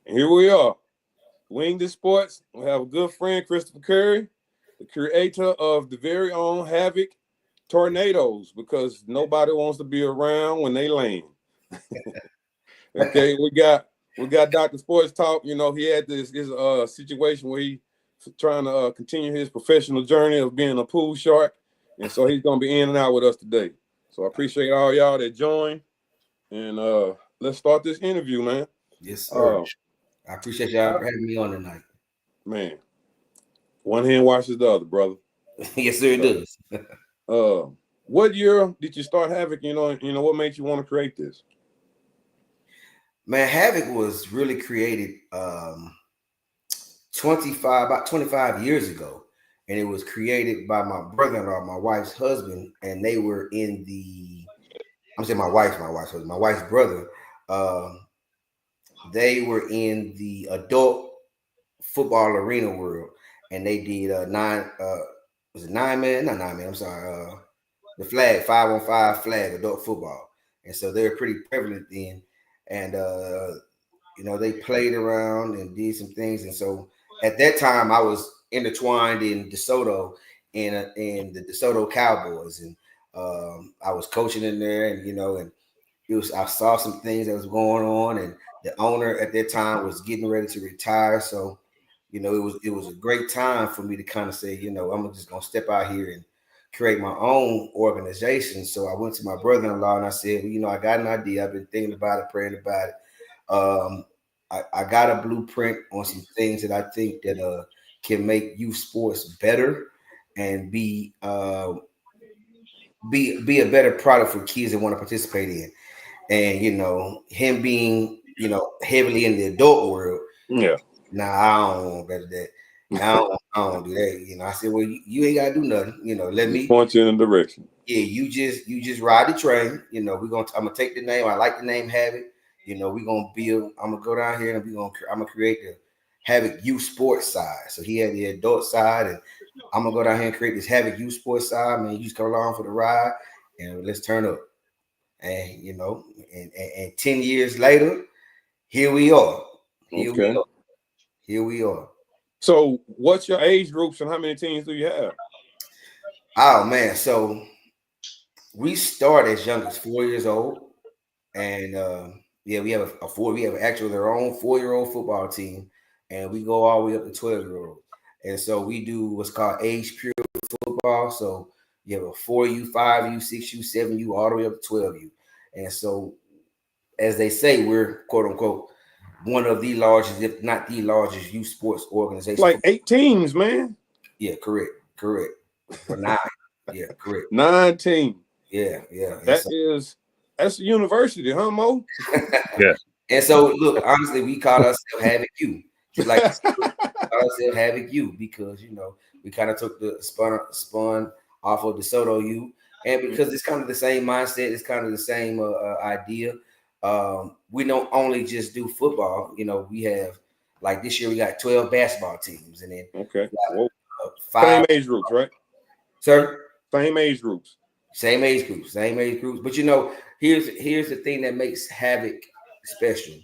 And here we are, Wing the Sports. We have a good friend, Christopher Curry, the creator of the very own Havoc tornadoes, because nobody wants to be around when they land. Okay, we got Dr. Sports Talk. You know, he had this situation where he trying to continue his professional journey of being a pool shark, and so he's gonna be in and out with us today. So I appreciate all y'all that joined, and let's start this interview, man. Yes, sir. I appreciate y'all having me on tonight. Man, one hand washes the other, brother. Yes, sir, it does. What year did you start Havoc? What made you want to create this? Man, Havoc was really created about 25 years ago. And it was created by my brother-in-law, my wife's husband, and they were in I'm saying my wife's husband, my wife's brother. They were in the adult football arena world, and they did was it 9-man? Not 9-man, I'm sorry. The flag, 5-on-5 flag, adult football. And so they were pretty prevalent then. And they played around and did some things. And so at that time, I was intertwined in DeSoto and the DeSoto Cowboys, and I was coaching in there, and I saw some things that was going on, and the owner at that time was getting ready to retire. So, it was a great time for me to kind of say, I'm just gonna step out here and create my own organization. So I went to my brother-in-law and I said, I got an idea. I've been thinking about it, praying about it. I got a blueprint on some things that I think that can make youth sports better and be a better product for kids that want to participate in. And him being heavily in the adult world. Yeah. Nah, I don't want better that. I don't do that. I said, well, you ain't gotta do nothing. Let me point you in the direction. Yeah, you just ride the train. I'm gonna take the name. I like the name Havoc. We're gonna build. I'm gonna go down here and I'm gonna create the Havoc youth sports side. So he had the adult side, and I'm gonna go down here and create this Havoc youth sports side. Man, you just come along for the ride, and let's turn up. And and 10 years later, here we are. Here we are. So, what's your age groups and how many teams do you have? Oh man, so we start as young as 4 years old, and we have we have actually their own 4-year-old football team, and we go all the way up to 12-year-old. And so we do what's called age period football. So you have a 4U, 5U, 6U, 7U, all the way up to 12U. And so, as they say, we're quote unquote one of the largest, if not the largest, youth sports organization. Like 8 teams, man. Yeah, correct. For 9. Yeah, correct. 9 teams. Yeah. That's a university, huh, Mo? Yeah. And so, look, honestly, we call ourselves Havoc U. Just like we call ourselves Havoc U because we kind of took the spun off of DeSoto U, and because it's kind of the same mindset, it's kind of the same idea. We don't only just do football. We have, like, this year we got 12 basketball teams, and then okay, 5 same age groups, right? Sir, same age groups. Same age groups. But here's the thing that makes Havoc special.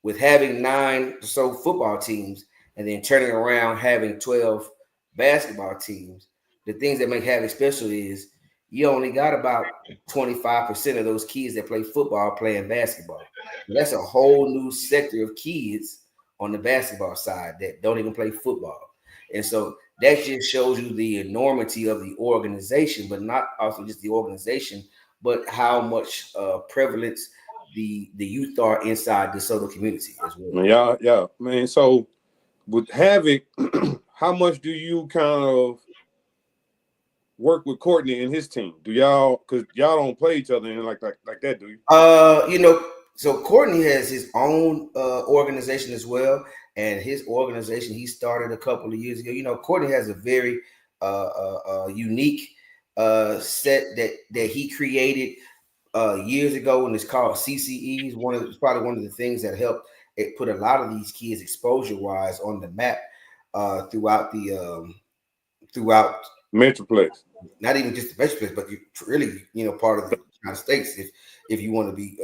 With having 9 or so football teams and then turning around having 12 basketball teams, the things that make Havoc special is you only got about 25% of those kids that play football playing basketball. That's a whole new sector of kids on the basketball side that don't even play football. And so that just shows you the enormity of the organization, but not also just the organization, but how much prevalence the youth are inside the DeSoto community as well. Yeah, man. So with Havoc, how much do you kind of work with Courtney and his team? Do y'all, because y'all don't play each other in like that, do you? So Courtney has his own organization as well, and his organization he started a couple of years ago. Courtney has a very unique set that he created years ago, and it's called CCEs. It's probably one of the things that helped it put a lot of these kids exposure-wise on the map throughout Metroplex. Not even just the Metroplex, but really, part of the United States. if you want to be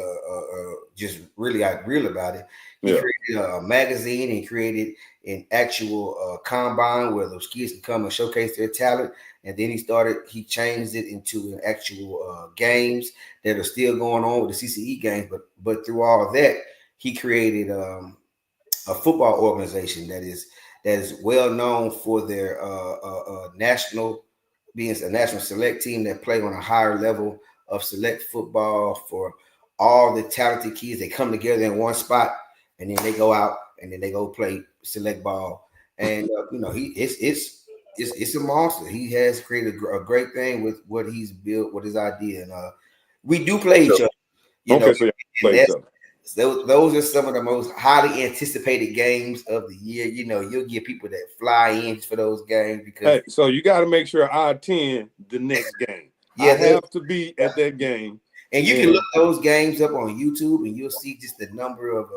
just really real about it. He Yeah. created a magazine and created an actual combine where those kids can come and showcase their talent. And then he changed it into an actual games that are still going on with the CCE games. But through all of that, he created a football organization that is well known for their national, being a national select team that play on a higher level of select football for all the talented kids. They come together in one spot, and then they go out and then they go play select ball. And it's a monster. He has created a great thing with what he's built, with his idea, and we do play each other. Okay, so yeah, play each other. Those are some of the most highly anticipated games of the year. You'll get people that fly in for those games because. Hey, so you got to make sure I attend the next game. Yeah, I have to be at that game. And you can look those games up on YouTube, and you'll see just the number of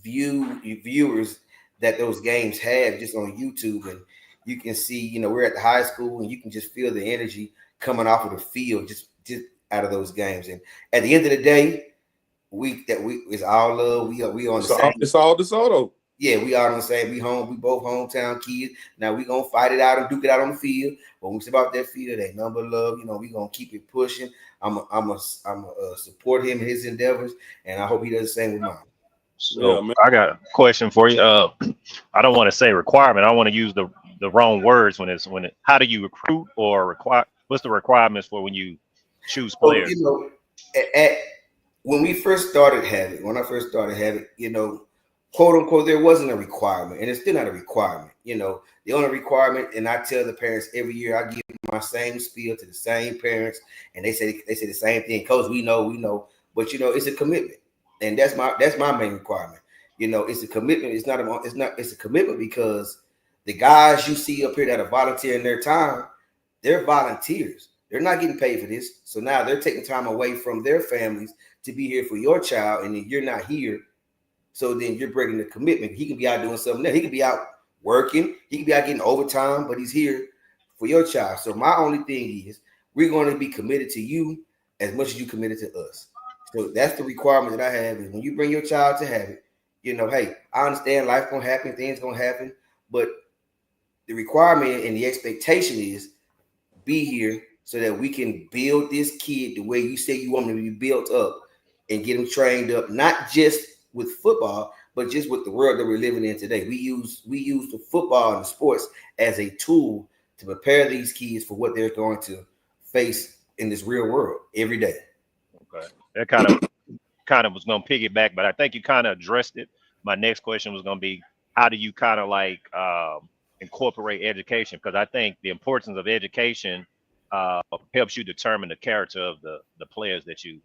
viewers that those games have just on YouTube. And you can see, we're at the high school, and you can just feel the energy coming off of the field just out of those games. And at the end of the day, it's all love. We on the same. It's all DeSoto. Yeah, we are on the same. We both hometown kids. Now we gonna fight it out and duke it out on the field. When we step out that field, ain't nothing but love. We gonna keep it pushing. I'm support him in his endeavors, and I hope he does the same with mine. So yeah, I got a question for you. I don't want to say requirement. I want to use the wrong words how do you recruit or require? What's the requirements for when you choose players? When I first started Havoc, quote unquote, there wasn't a requirement, and it's still not a requirement. The only requirement, and I tell the parents every year, I give my same spiel to the same parents, and they say the same thing. Coach, we know, but it's a commitment, and that's my main requirement. It's a commitment. It's a commitment because the guys you see up here that are volunteering their time, they're volunteers. They're not getting paid for this, so now they're taking time away from their families to be here for your child, and then you're not here. So then you're breaking the commitment. He can be out doing something else. He could be out working. He could be out getting overtime, but he's here for your child. So my only thing is we're going to be committed to you as much as you committed to us. So that's the requirement that I have is when you bring your child to Havoc, hey, I understand life's going to happen, things going to happen, but the requirement and the expectation is be here so that we can build this kid the way you say you want him to be built up and get him trained up, not just with football, but just with the world that we're living in today. We use the football and the sports as a tool to prepare these kids for what they're going to face in this real world every day. Okay, that kind of was going to piggyback, but I think you kind of addressed it. My next question was going to be, how do you kind of like incorporate education? Because I think the importance of education helps you determine the character of the players that you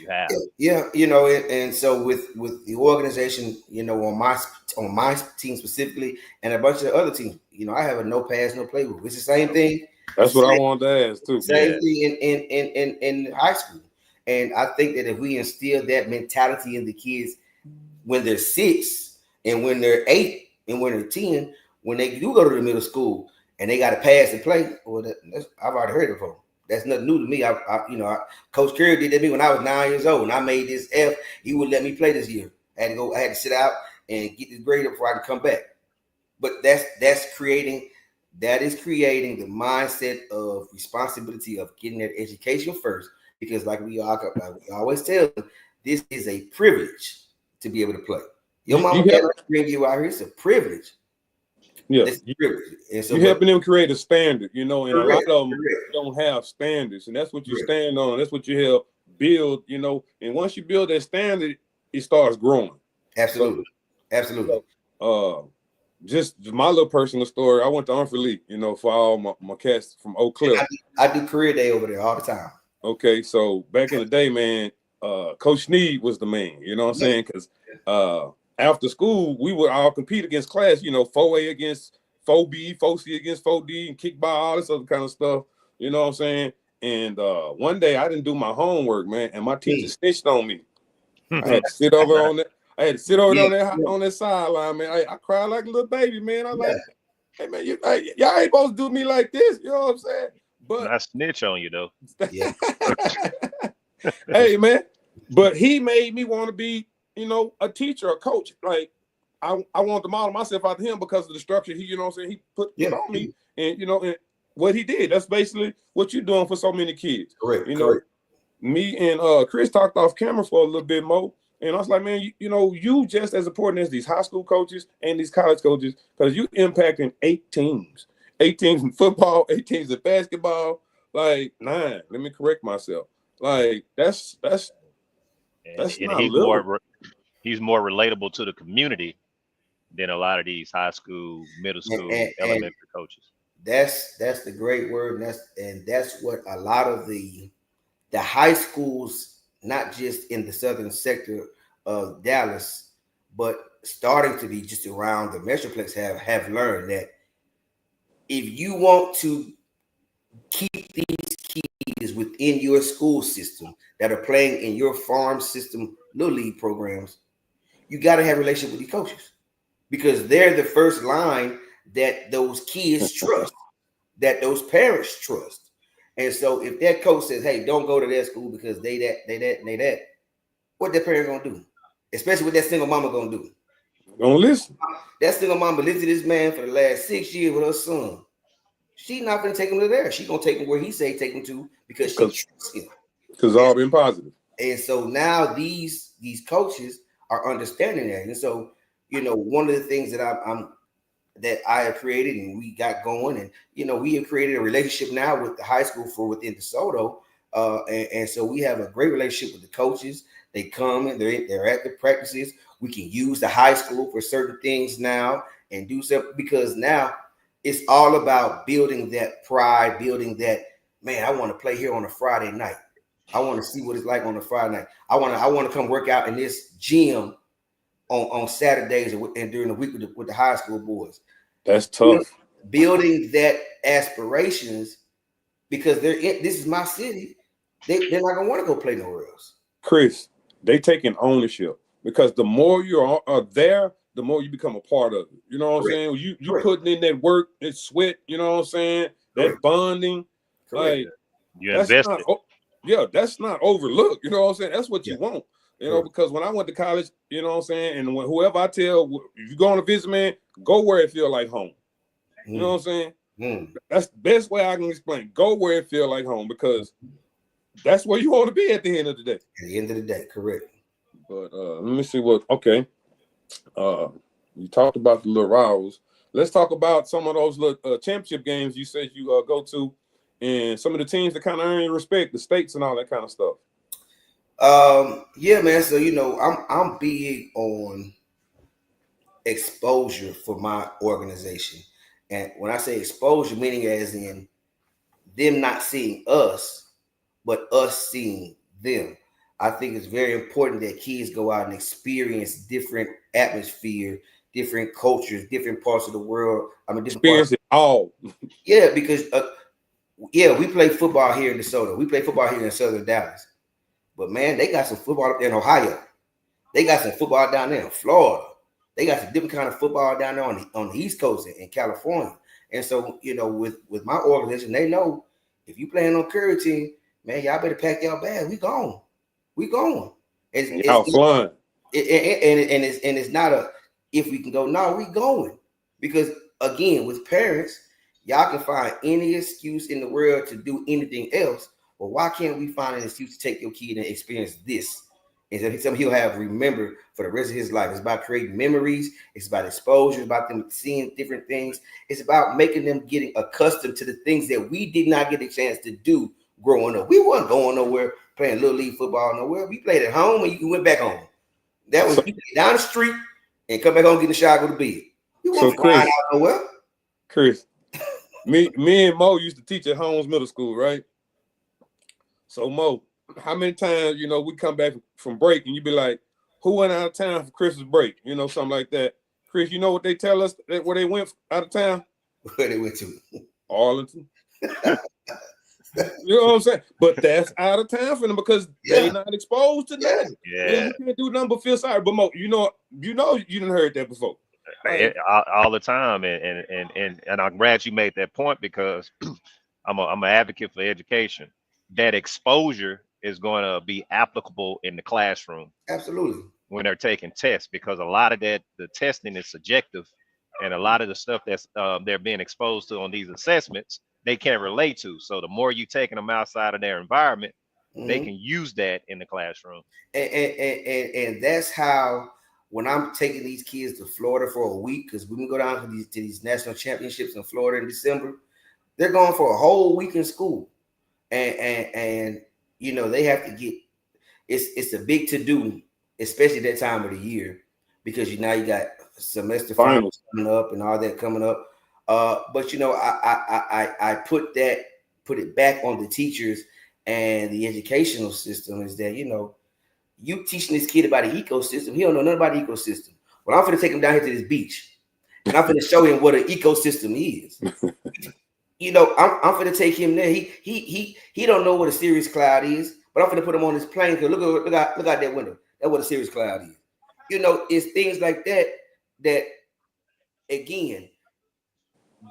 have. Yeah, and so with the organization, on my team specifically, and a bunch of other teams, I have a no pass, no play rule. It's the same thing. That's what I wanted to ask too. Same thing in high school, and I think that if we instill that mentality in the kids when they're 6 and when they're 8 and when they're 10, when they do go to the middle school and they got to pass and play, well, I've already heard it before. That's nothing new to me. Coach Curry did that to me when I was 9 years old, and I made this F. He wouldn't let me play this year. I had to sit out and get this grade up before I could come back. But that is creating the mindset of responsibility of getting that education first, because like we always tell them, this is a privilege to be able to play. Your mama can't bring you out here. It's a privilege. Yeah, and so, you're helping them create a standard, and correct, a lot of them don't have standards, and that's what you stand on. That's what you help build, and once you build that standard, it starts growing. Absolutely. So, just my little personal story. I went to Unfree, for all my cats from Oak Cliff. I do career day over there all the time. Okay, so back in the day, man, Coach Sneed was the man. You know what I'm saying? Because after school, we would all compete against class, 4A against 4B, 4C against 4D, and kickball, all this other kind of stuff. You know what I'm saying? And one day I didn't do my homework, man, and my teacher snitched on me. I had to sit over on that. On that sideline, man. I cried like a little baby, man. I'm like, hey, man, y'all ain't supposed to do me like this. You know what I'm saying? But I snitch on you, though. Yeah. Hey man, but he made me want to be, a teacher, a coach. Like I want to model myself after him because of the structure he, he put Yeah, on me, and and what he did. That's basically what you're doing for so many kids. correct, You know, correct. me and Chris talked off camera for a little bit more, and I was like, man, you just as important as these high school coaches and these college coaches because you impacting 8 teams in football, 8 teams in basketball, like 9. Let me correct myself. Like that's And not little. he's more relatable to the community than a lot of these high school, middle And, school, and, and elementary coaches. that's the great word, and that's what a lot of the high schools, not just in the southern sector of Dallas, but starting to be just around the metroplex have learned that if you want to keep these kids within your school system that are playing in your farm system little league programs, you got to have a relationship with these coaches because they're the first line that those kids trust, that those parents trust. And so if that coach says, hey, don't go to their school because they that, what that parent gonna do? Especially what that single mama gonna do. Don't listen. That single mama lived to this man for the last 6 years with her son. She not gonna take him to there. She gonna take him where he say take him to because she trusts him. Because all been positive. And so now these coaches are understanding that. And so, one of the things that that I have created and we got going, and we have created a relationship now with the high school for within DeSoto. And so we have a great relationship with the coaches. They come and they're at the practices. We can use the high school for certain things now and do something because now it's all about building that pride, building that, man, I want to play here on a Friday night. I want to see what it's like on a Friday night. I want to come work out in this gym on Saturdays and during the week with the high school boys. That's tough. Building that aspirations because this is my city. They're not gonna want to go play nowhere else. Chris, they taking ownership because the more you are there, the more you become a part of it. You know what I'm saying? You putting in that work, that sweat. You know what I'm saying? That bonding, like You that's invested. that's not overlooked. You know what I'm saying? That's what you want. Correct. Because when I went to college, you know what I'm saying, and whoever I tell, if you go on a visit, man, go where it feel like home. You know what I'm saying? That's the best way I can explain. Go where it feel like home because that's where you want to be at the end of the day. At the end of the day, correct. But let me see what. Okay, you talked about the little rivals. Let's talk about some of those little championship games you said you go to, and some of the teams that kind of earn your respect, the states and all that kind of stuff. Yeah, man. So I'm big on exposure for my organization, and when I say exposure, meaning as in them not seeing us, but us seeing them. I think it's very important that kids go out and experience different atmosphere, different cultures, different parts of the world. I mean, different Experience it all. Yeah, because we play football here in DeSoto. We play football here in Southern Dallas. But man, they got some football up there in Ohio. They got some football down there in Florida. They got some different kind of football down there on the East Coast in California. And so, with my organization, they know if you playing on Curry team, man, y'all better pack y'all bag. We gone. We going. It's flying. It's not a if we can go. No, we going. Because again, with parents, y'all can find any excuse in the world to do anything else. But why can't we find an excuse to take your kid and experience this? And something he'll have remembered for the rest of his life. It's about creating memories. It's about exposure. It's about them seeing different things. It's about making them getting accustomed to the things that we did not get a chance to do growing up. We weren't going nowhere playing little league football nowhere. We played at home and you went back home. That was you down the street and come back home, get in the shower, go to bed. You weren't flying out nowhere. Chris, me and Mo used to teach at Holmes Middle School, right? So Mo, how many times, we come back from break and you be like, who went out of town for Christmas break? Something like that. Chris, you know what they tell us where they went out of town? Where they went to? Arlington. You know what I'm saying? But that's out of town for them because they're not exposed to that. Yeah. You can't do nothing but feel sorry. But Mo, you didn't heard that before. All the time, and I'm glad you made that point because I'm an advocate for education. That exposure is going to be applicable in the classroom Absolutely. when they're taking tests, because a lot of that, the testing is subjective, and a lot of the stuff that's they're being exposed to on these assessments, they can't relate to. So the more you taking them outside of their environment, they can use that in the classroom. And that's how, when I'm taking these kids to Florida for a week, because when we go down to these national championships in Florida in December, they're going for a whole week in school, and you know, they have to get, it's a big to do, especially that time of the year, because you got semester finals coming up and all that coming up. But you know, I put it back on the teachers and the educational system, is that, you know, you teaching this kid about the ecosystem, he don't know nothing about the ecosystem. Well, I'm going to take him down here to this beach, and I'm going to show him what an ecosystem is. You know, I'm going to take him there. He don't know what a cirrus cloud is, but I'm going to put him on this plane, because look out that window. That's what a cirrus cloud is. You know, it's things like that, again,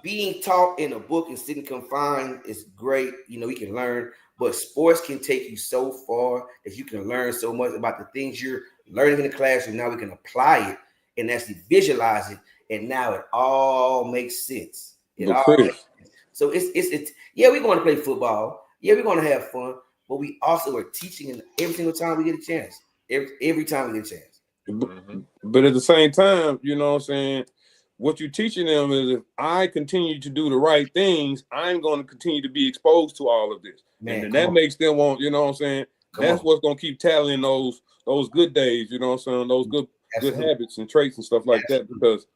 being taught in a book and sitting confined is great. You know, you can learn, but sports can take you so far that you can learn so much about the things you're learning in the classroom. Now we can apply it and actually visualize it, and now it all makes sense. It all makes sense. So it's yeah, we're going to play football. Yeah, we're going to have fun, but we also are teaching every single time we get a chance. Every time we get a chance. But at the same time, you know what I'm saying, what you're teaching them is, if I continue to do the right things, I'm going to continue to be exposed to all of this. Man, and that makes them want, you know what I'm saying, that's what's going to keep tallying those good days, you know what I'm saying, those good habits and traits and stuff like that, because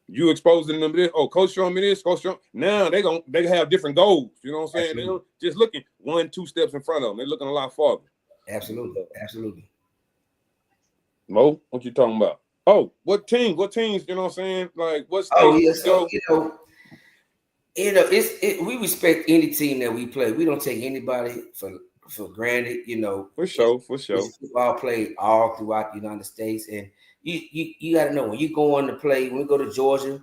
you exposing them to this. Oh, coach showing me this, coach showing. Now they have different goals, you know what I'm saying. They're just looking 1-2 steps in front of them. They're looking a lot farther. Absolutely. Mo, what you talking about? Oh, what teams, you know what I'm saying? Like, what states? Oh, yeah, so, we respect any team that we play. We don't take anybody for granted, you know. For sure. Football played all throughout the United States, and you got to know, when you go on to play, when we go to Georgia,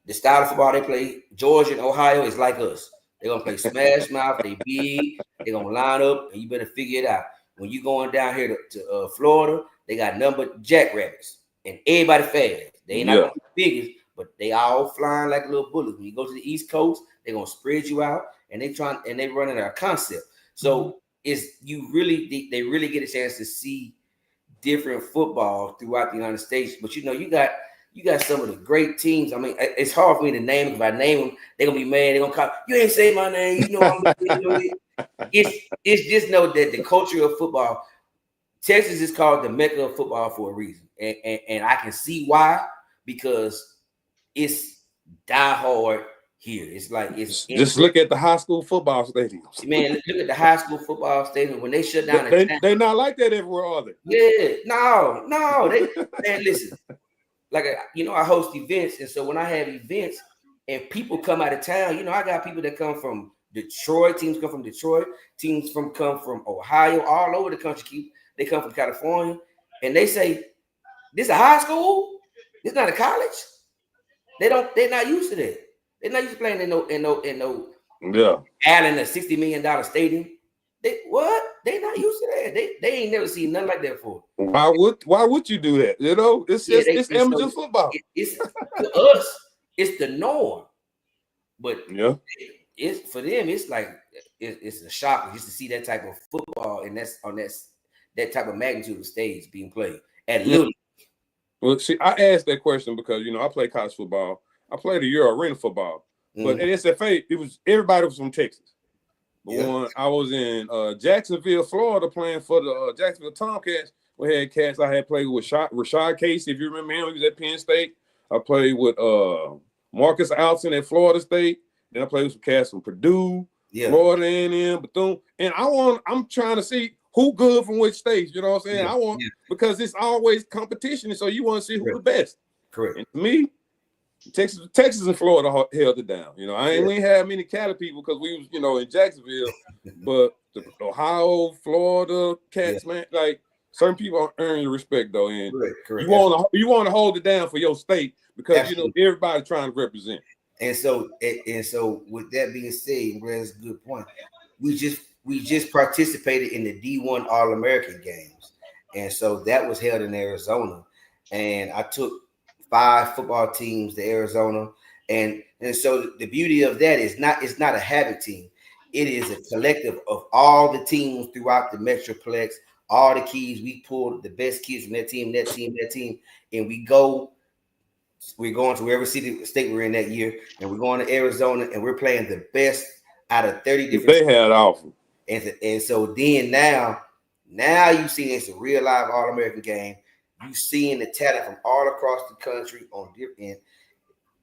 the style of football they play, Georgia and Ohio is like us. They're going to play smash mouth, they big, they're going to line up, and you better figure it out. When you going down here to Florida, they got numbered jackrabbits. And everybody fast. They ain't not gonna be biggest, but they all flying like little bullets. When you go to the East Coast, they're gonna spread you out, and they running our concept. So they really get a chance to see different football throughout the United States. But you know, you got some of the great teams. I mean, it's hard for me to name them. If I name them, they're gonna be mad. They're gonna call, you ain't say my name. You know, it's just know that the culture of football, Texas is called the Mecca of football for a reason. And I can see why, because it's diehard here. It's like just look at the high school football stadiums. Man, look at the high school football stadium when they shut down. They not like that everywhere, are they? Yeah, no. Man, listen, like, you know, I host events, and so when I have events and people come out of town, you know, I got people that come from Detroit. Teams come from Detroit. Teams come from Ohio, all over the country. They come from California, and they say, this is a high school? This is not a college? They're not used to that. They're not used to playing in no Allen, a $60 million stadium. They're not used to that. They ain't never seen nothing like that before. Why would you do that? You know, it's amateur football. It's to us, it's the norm. But it's for them, it's like it's a shock just to see that type of football, and that's on that type of magnitude of stage being played at Little. Well, see, I asked that question because, you know, I play college football. I played a year of arena football. But at SFA, everybody was from Texas. But when I was in Jacksonville, Florida, playing for the Jacksonville Tomcats, we had cats. I had played with Rashad Casey, if you remember him. He was at Penn State. I played with Marcus Alton at Florida State. Then I played with some cats from Purdue, Florida A&M, Bethune. And I'm trying to see who good from which state, you know what I'm saying? Because it's always competition, so you want to see who the best. Correct. And to me, Texas and Florida held it down. You know, we ain't had many Cali people because we was, you know, in Jacksonville, but the Ohio, Florida cats, man, like certain people earn your respect though, and you want to hold it down for your state because you know everybody trying to represent. And so with that being said, Brad, that's a good point. we just participated in the D1 All-American games. And so that was held in Arizona. And I took 5 football teams to Arizona. And so the beauty of that is it's not a Havoc team. It is a collective of all the teams throughout the Metroplex, all the keys. We pulled the best kids from that team, and we're going to wherever state we're in that year, and we're going to Arizona, and we're playing the best out of 30 different. They had offer. And so then now you see it's a real live All-American game. You seeing the talent from all across the country on different.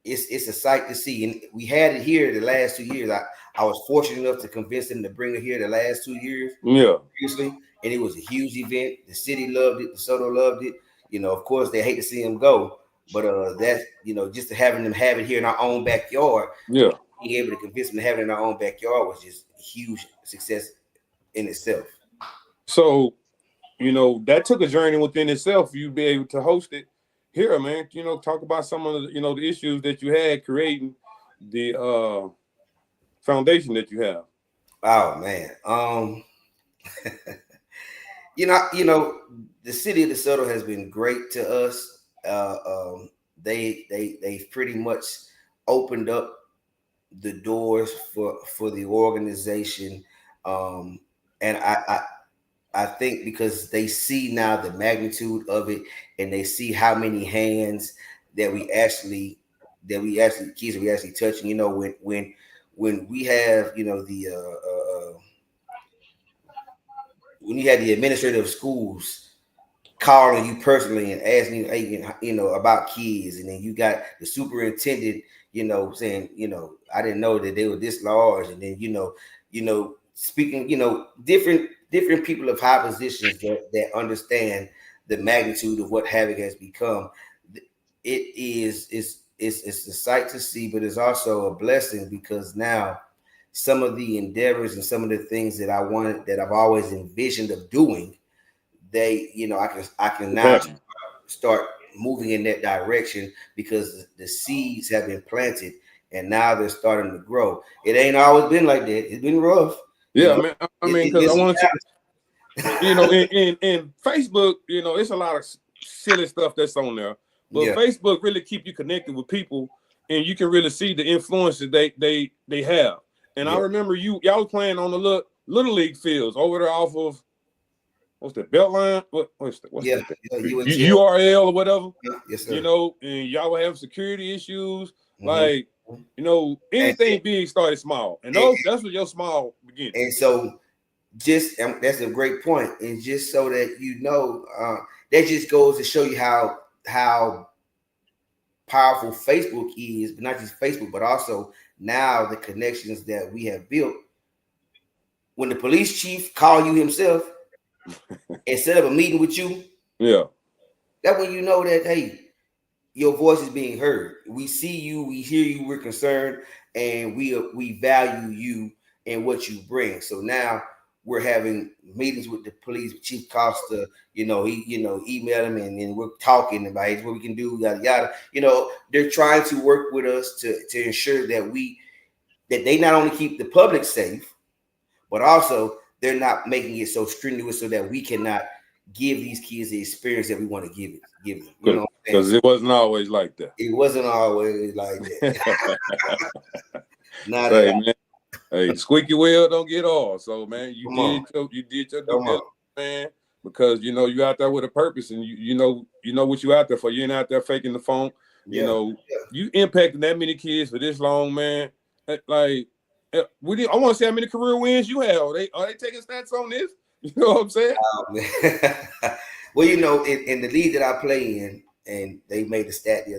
It's a sight to see, and we had it here the last 2 years. I was fortunate enough to convince them to bring it here the last 2 years. Yeah, previously, and it was a huge event. The city loved it. DeSoto loved it. Of course, they hate to see them go, but that's just having them have it here in our own backyard. Yeah, being able to convince them to have it in our own backyard was just a huge success in itself. So, that took a journey within itself. You'd be able to host it here, man. Talk about some of the, the issues that you had creating the foundation that you have. Oh man, the city of DeSoto has been great to us. They pretty much opened up the doors for the organization, and I think because they see now the magnitude of it, and they see how many hands that we actually kids we actually touching. When we have when you had the administrator of schools calling you personally and asking you about kids, and then you got the superintendent saying I didn't know that they were this large, and then speaking different people of high positions that understand the magnitude of what Havoc has become. It's a sight to see, but it's also a blessing, because now some of the endeavors and some of the things that I've always envisioned of doing, I can now start moving in that direction, because the seeds have been planted and now they're starting to grow. It ain't always been like that. It's been rough. Yeah, man. I mean, because I want to, in Facebook, it's a lot of silly stuff that's on there, but Facebook really keep you connected with people, and you can really see the influences they have. And I remember y'all was playing on the little league fields over there off of what's the Beltline? What's the URL or whatever? Yes, sir. And y'all will have security issues. Like, anything big started small, and that's what your small beginning. And so, that's a great point. And just so that that just goes to show you how powerful Facebook is, but not just Facebook, but also now the connections that we have built. When the police chief call you himself and set up a meeting with you, that when you know that, hey, your voice is being heard. We see you, we hear you, we're concerned, and we value you and what you bring. So now we're having meetings with the police, Chief Costa. He email him, and we're talking about what we can do, yada yada. They're trying to work with us to ensure that they not only keep the public safe, but also they're not making it so strenuous so that we cannot give these kids the experience that we want to give them. Because it wasn't always like that. It wasn't always like that. Not hey, man. Hey, squeaky wheel don't get off. So, man, you did your due diligence, man, because you out there with a purpose, and you know what you out there for. You ain't out there faking the phone. You impacting that many kids for this long, man. Like, I want to see how many career wins you have. Are they taking stats on this? You know what I'm saying? Well, in the league that I play in, and they made the stat the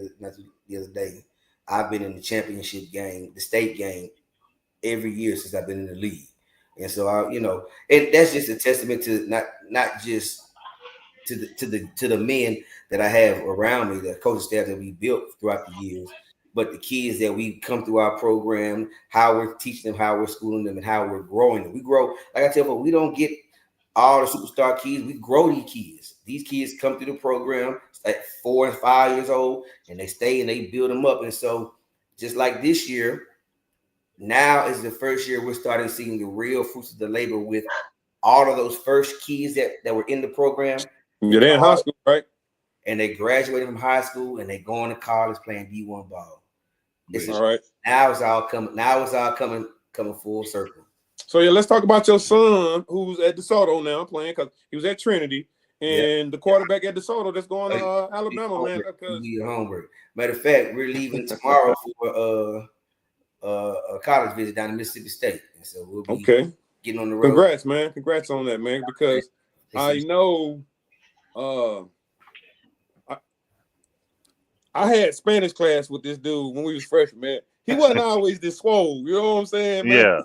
other day, I've been in the championship game, the state game, every year since I've been in the league. And so and that's just a testament to not just to the men that I have around me, the coaching staff that we built throughout the years, but the kids that we come through our program, how we're teaching them, how we're schooling them, and how we're growing them. We grow, like I tell them, we don't get all the superstar kids. We grow these kids. These kids come through the program at 4 and 5 years old, and they stay and they build them up. And so just like this year, now is the first year we're starting seeing the real fruits of the labor with all of those first kids that were in the program. They're in high school, right? And they graduated from high school and they going to college playing D1 ball. All right. Now it's all coming. Now it's all coming full circle. So yeah, let's talk about your son who's at DeSoto now playing because he was at Trinity and the quarterback at DeSoto that's going to Alabama, man. Because homework. Matter of fact, we're leaving tomorrow for a college visit down to Mississippi State, and so we'll be getting on the road. Congrats, man! Congrats on that, man. Because I know, I had Spanish class with this dude when we was freshmen, man. He wasn't always this swole, you know what I'm saying, man?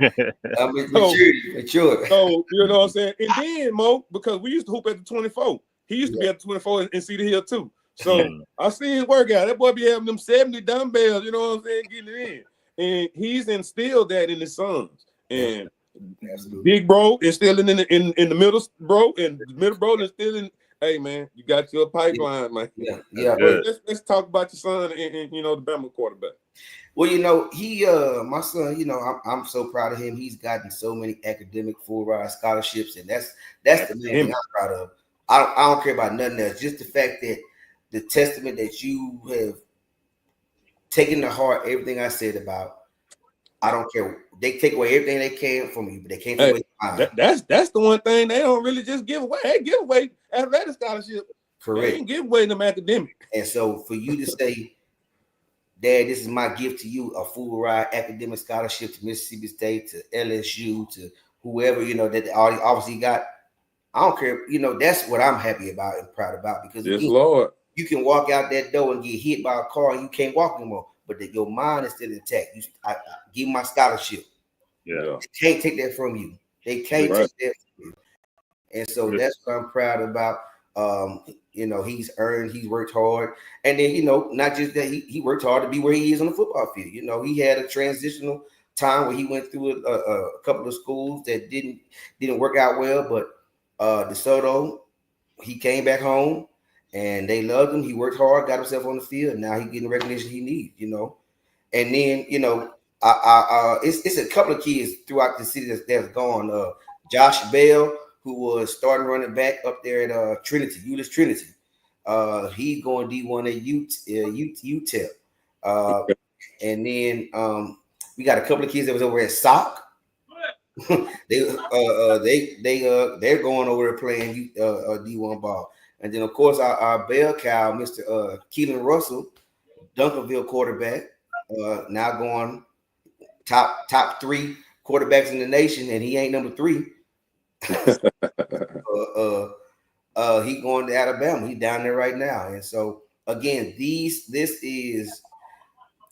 Yeah. Mature. So, you know what I'm saying? And then, Mo, because we used to hoop at the 24. He used to be at the 24 and see the hill too. So I see his workout. That boy be having them 70 dumbbells, you know what I'm saying, getting it in. And he's instilled that in his sons. And big bro is still in the middle, bro, and the middle bro is still in. Hey man, you got your pipeline, man. Yeah. Let's talk about your son and you know the Bama quarterback. Well, you know, he my son, you know, I'm so proud of him. He's gotten so many academic full ride scholarships, and that's the main thing I'm proud of. I don't care about nothing else. Just the fact that the testament that you have taken to heart everything I said about. I don't care. They take away everything they can from you, but they can't take away mine. That's the one thing they don't really just give away. They give away athletic scholarship. Correct. They ain't give away them academic. And so for you to say, Dad, this is my gift to you, a full ride academic scholarship to Mississippi State, to LSU, to whoever, you know, that obviously got. I don't care. You know, that's what I'm happy about and proud about because yes, Lord. You can walk out that door and get hit by a car and you can't walk anymore, but your mind is still intact. I give my scholarship. Yeah. They can't take that from you. They can't take that from you. And so that's what I'm proud about. You know, he's worked hard. And then, you know, not just that, he worked hard to be where he is on the football field. You know, he had a transitional time where he went through a couple of schools that didn't work out well, but DeSoto, he came back home and they loved him. He worked hard, got himself on the field. Now he's getting the recognition he needs, you know. And then, you know, it's a couple of kids throughout the city that's gone. Josh Bell, who was starting running back up there at Trinity, Euless Trinity. He's going D1 at UTEP. And then we got a couple of kids that was over at SOC. They're going over there playing D1 ball. And then of course our bell cow, Mr. Keelan Russell, Duncanville quarterback, now going top 3 quarterbacks in the nation, and he ain't number 3. He going to Alabama. He's down there right now. And so again,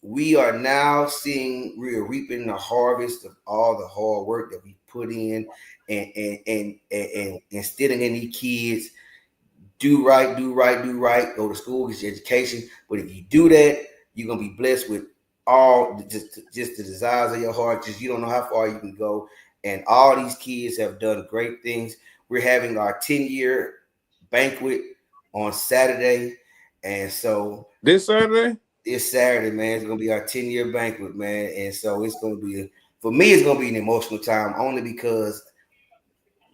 we are now seeing, we're reaping the harvest of all the hard work that we put in and instilling in these kids. Do right, go to school, get your education. But if you do that, you're gonna be blessed with all just the desires of your heart. Just you don't know how far you can go. And all these kids have done great things. We're having our 10-year banquet on Saturday. And so this Saturday, man, it's gonna be our 10-year banquet, man. And so it's gonna be, for me, it's gonna be an emotional time, only because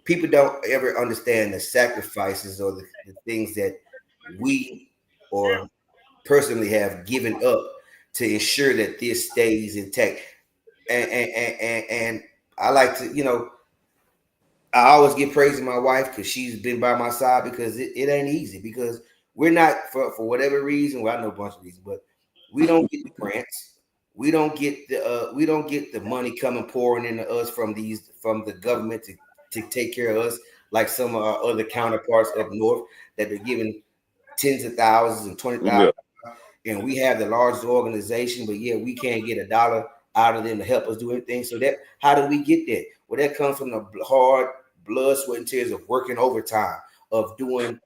people don't ever understand the sacrifices or the things that we or personally have given up to ensure that this stays intact. And I like to, you know, I always give praise to my wife because she's been by my side, because it ain't easy, because we're not, for whatever reason, well, I know a bunch of reasons, but we don't get the grants. We don't get the money coming pouring into us from the government to take care of us, like some of our other counterparts up north that are giving tens of thousands and 20,000. And we have the largest organization, but yet we can't get $1 out of them to help us do anything. So that, how do we get that? Well, that comes from the hard blood, sweat, and tears of working overtime, of doing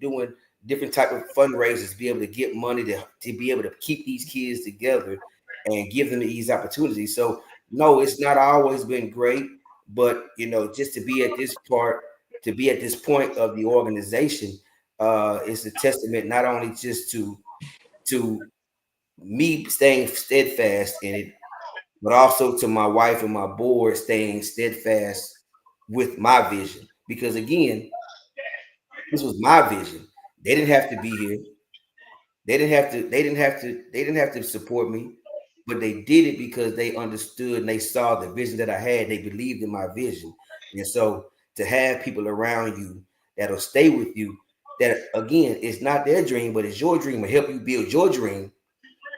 doing different type of fundraisers, be able to get money to be able to keep these kids together and give them these opportunities. So no, it's not always been great, but you know, just to be at this point of the organization, it's a testament not only just to me staying steadfast in it, but also to my wife and my board staying steadfast with my vision. Because again, this was my vision. They didn't have to be here. They didn't have to support me, but they did it because they understood and they saw the vision that I had. They believed in my vision. And so to have people around you that'll stay with you, that again, it's not their dream, but it's your dream, will help you build your dream.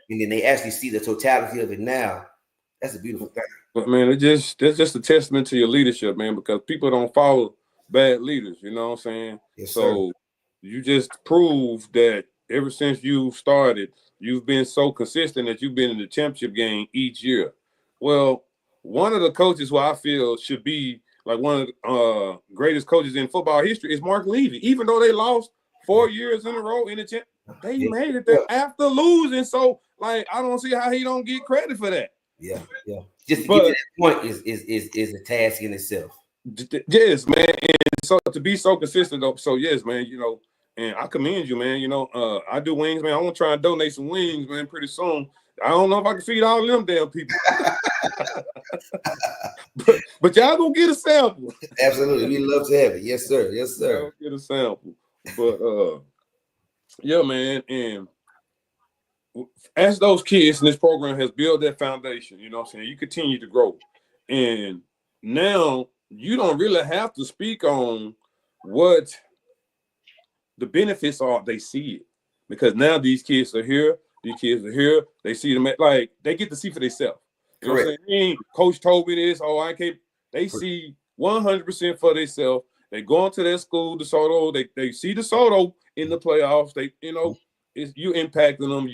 And then they actually see the totality of it now. That's a beautiful thing. But man, that's just a testament to your leadership, man, because people don't follow bad leaders, you know what I'm saying? Yes, sir. So you just prove that ever since you started, you've been so consistent that you've been in the championship game each year. Well, one of the coaches who I feel should be like one of the greatest coaches in football history is Mark Levy. Even though they lost 4 years in a row in the champ, they made it there after losing. So, like, I don't see how he don't get credit for that. Yeah. Just to get to that point is a task in itself. Yes, man. And so to be so consistent, though. So yes, man. You know, and I commend you, man. You know, I do wings, man. I want to try and donate some wings, man, pretty soon. I don't know if I can feed all of them damn people. but y'all gonna get a sample. Absolutely, we love to have it. Yes, sir. Yes, sir. Y'all get a sample. But yeah, man. And as those kids in this program has built that foundation, you know what I'm saying, you continue to grow. And now you don't really have to speak on what the benefits are. They see it. Because now these kids are here. They see them like they get to see for themselves. You know what I'm saying? Coach told me this. Oh, I can't. They see 100% for themselves. They go into their school, DeSoto. They see DeSoto in the playoffs. They, you know, it's you impacting them.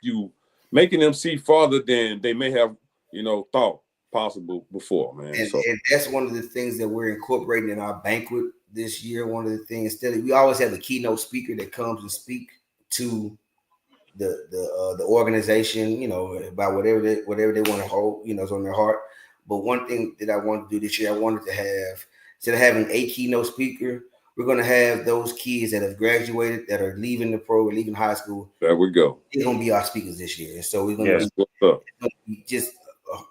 You making them see farther than they may have, you know, thought possible before, man. And that's one of the things that we're incorporating in our banquet this year. One of the things, we always have a keynote speaker that comes and speak to the organization, you know, about whatever they want to hold, you know, is on their heart. But one thing that I wanted to do this year, I wanted to have, instead of having a keynote speaker, we're going to have those kids that have graduated, that are leaving the pro, leaving high school. There we go. They're going to be our speakers this year. And so we're going to be just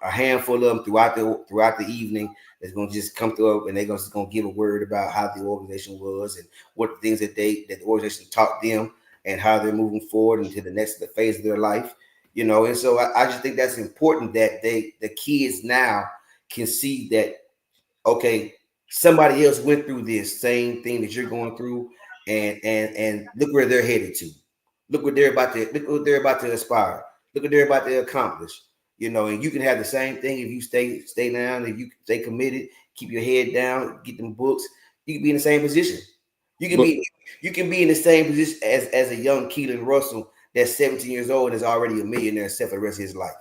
a handful of them throughout the evening. That's going to just come through and they're just going to give a word about how the organization was and what things that the organization taught them and how they're moving forward into the next phase of their life, you know. And so I just think that's important that the kids now can see that, okay, somebody else went through this same thing that you're going through, and look where they're headed to. Look what they're about to aspire. Look what they're about to accomplish. You know, and you can have the same thing if you stay down, if you stay committed, keep your head down, get them books, you can be in the same position. You can be in the same position as a young Keelan Russell that's 17 years old and is already a millionaire set for the rest of his life.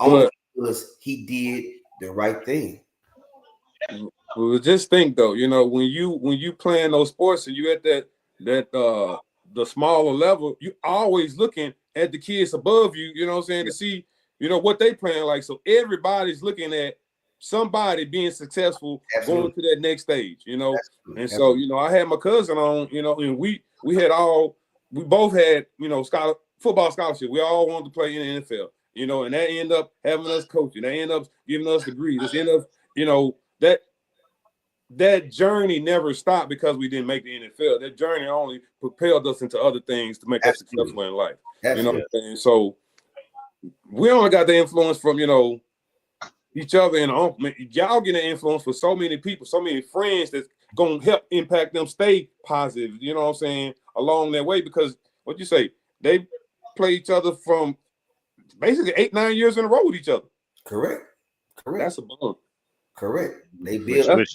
Only because he did the right thing. Well, just think though, you know, when you playing those sports and you at that the smaller level, you always looking at the kids above you, you know what I'm saying, to see, you know, what they playing like. So everybody's looking at somebody being successful, going to that next stage, you know. And so, you know, I had my cousin on, you know, and we both had, you know, football scholarship. We all wanted to play in the NFL, you know, and that ended up having us coaching. They end up giving us degrees. It ended up, you know, that journey never stopped because we didn't make the NFL. That journey only propelled us into other things to make us successful in life. You know what I'm saying? So we only got the influence from, you know, each other, and y'all getting an influence for so many people, so many friends that's gonna help impact them stay positive, you know what I'm saying, along that way. Because what you say, they play each other from basically 8-9 years in a row with each other. Correct. That's a bond. Correct. They build.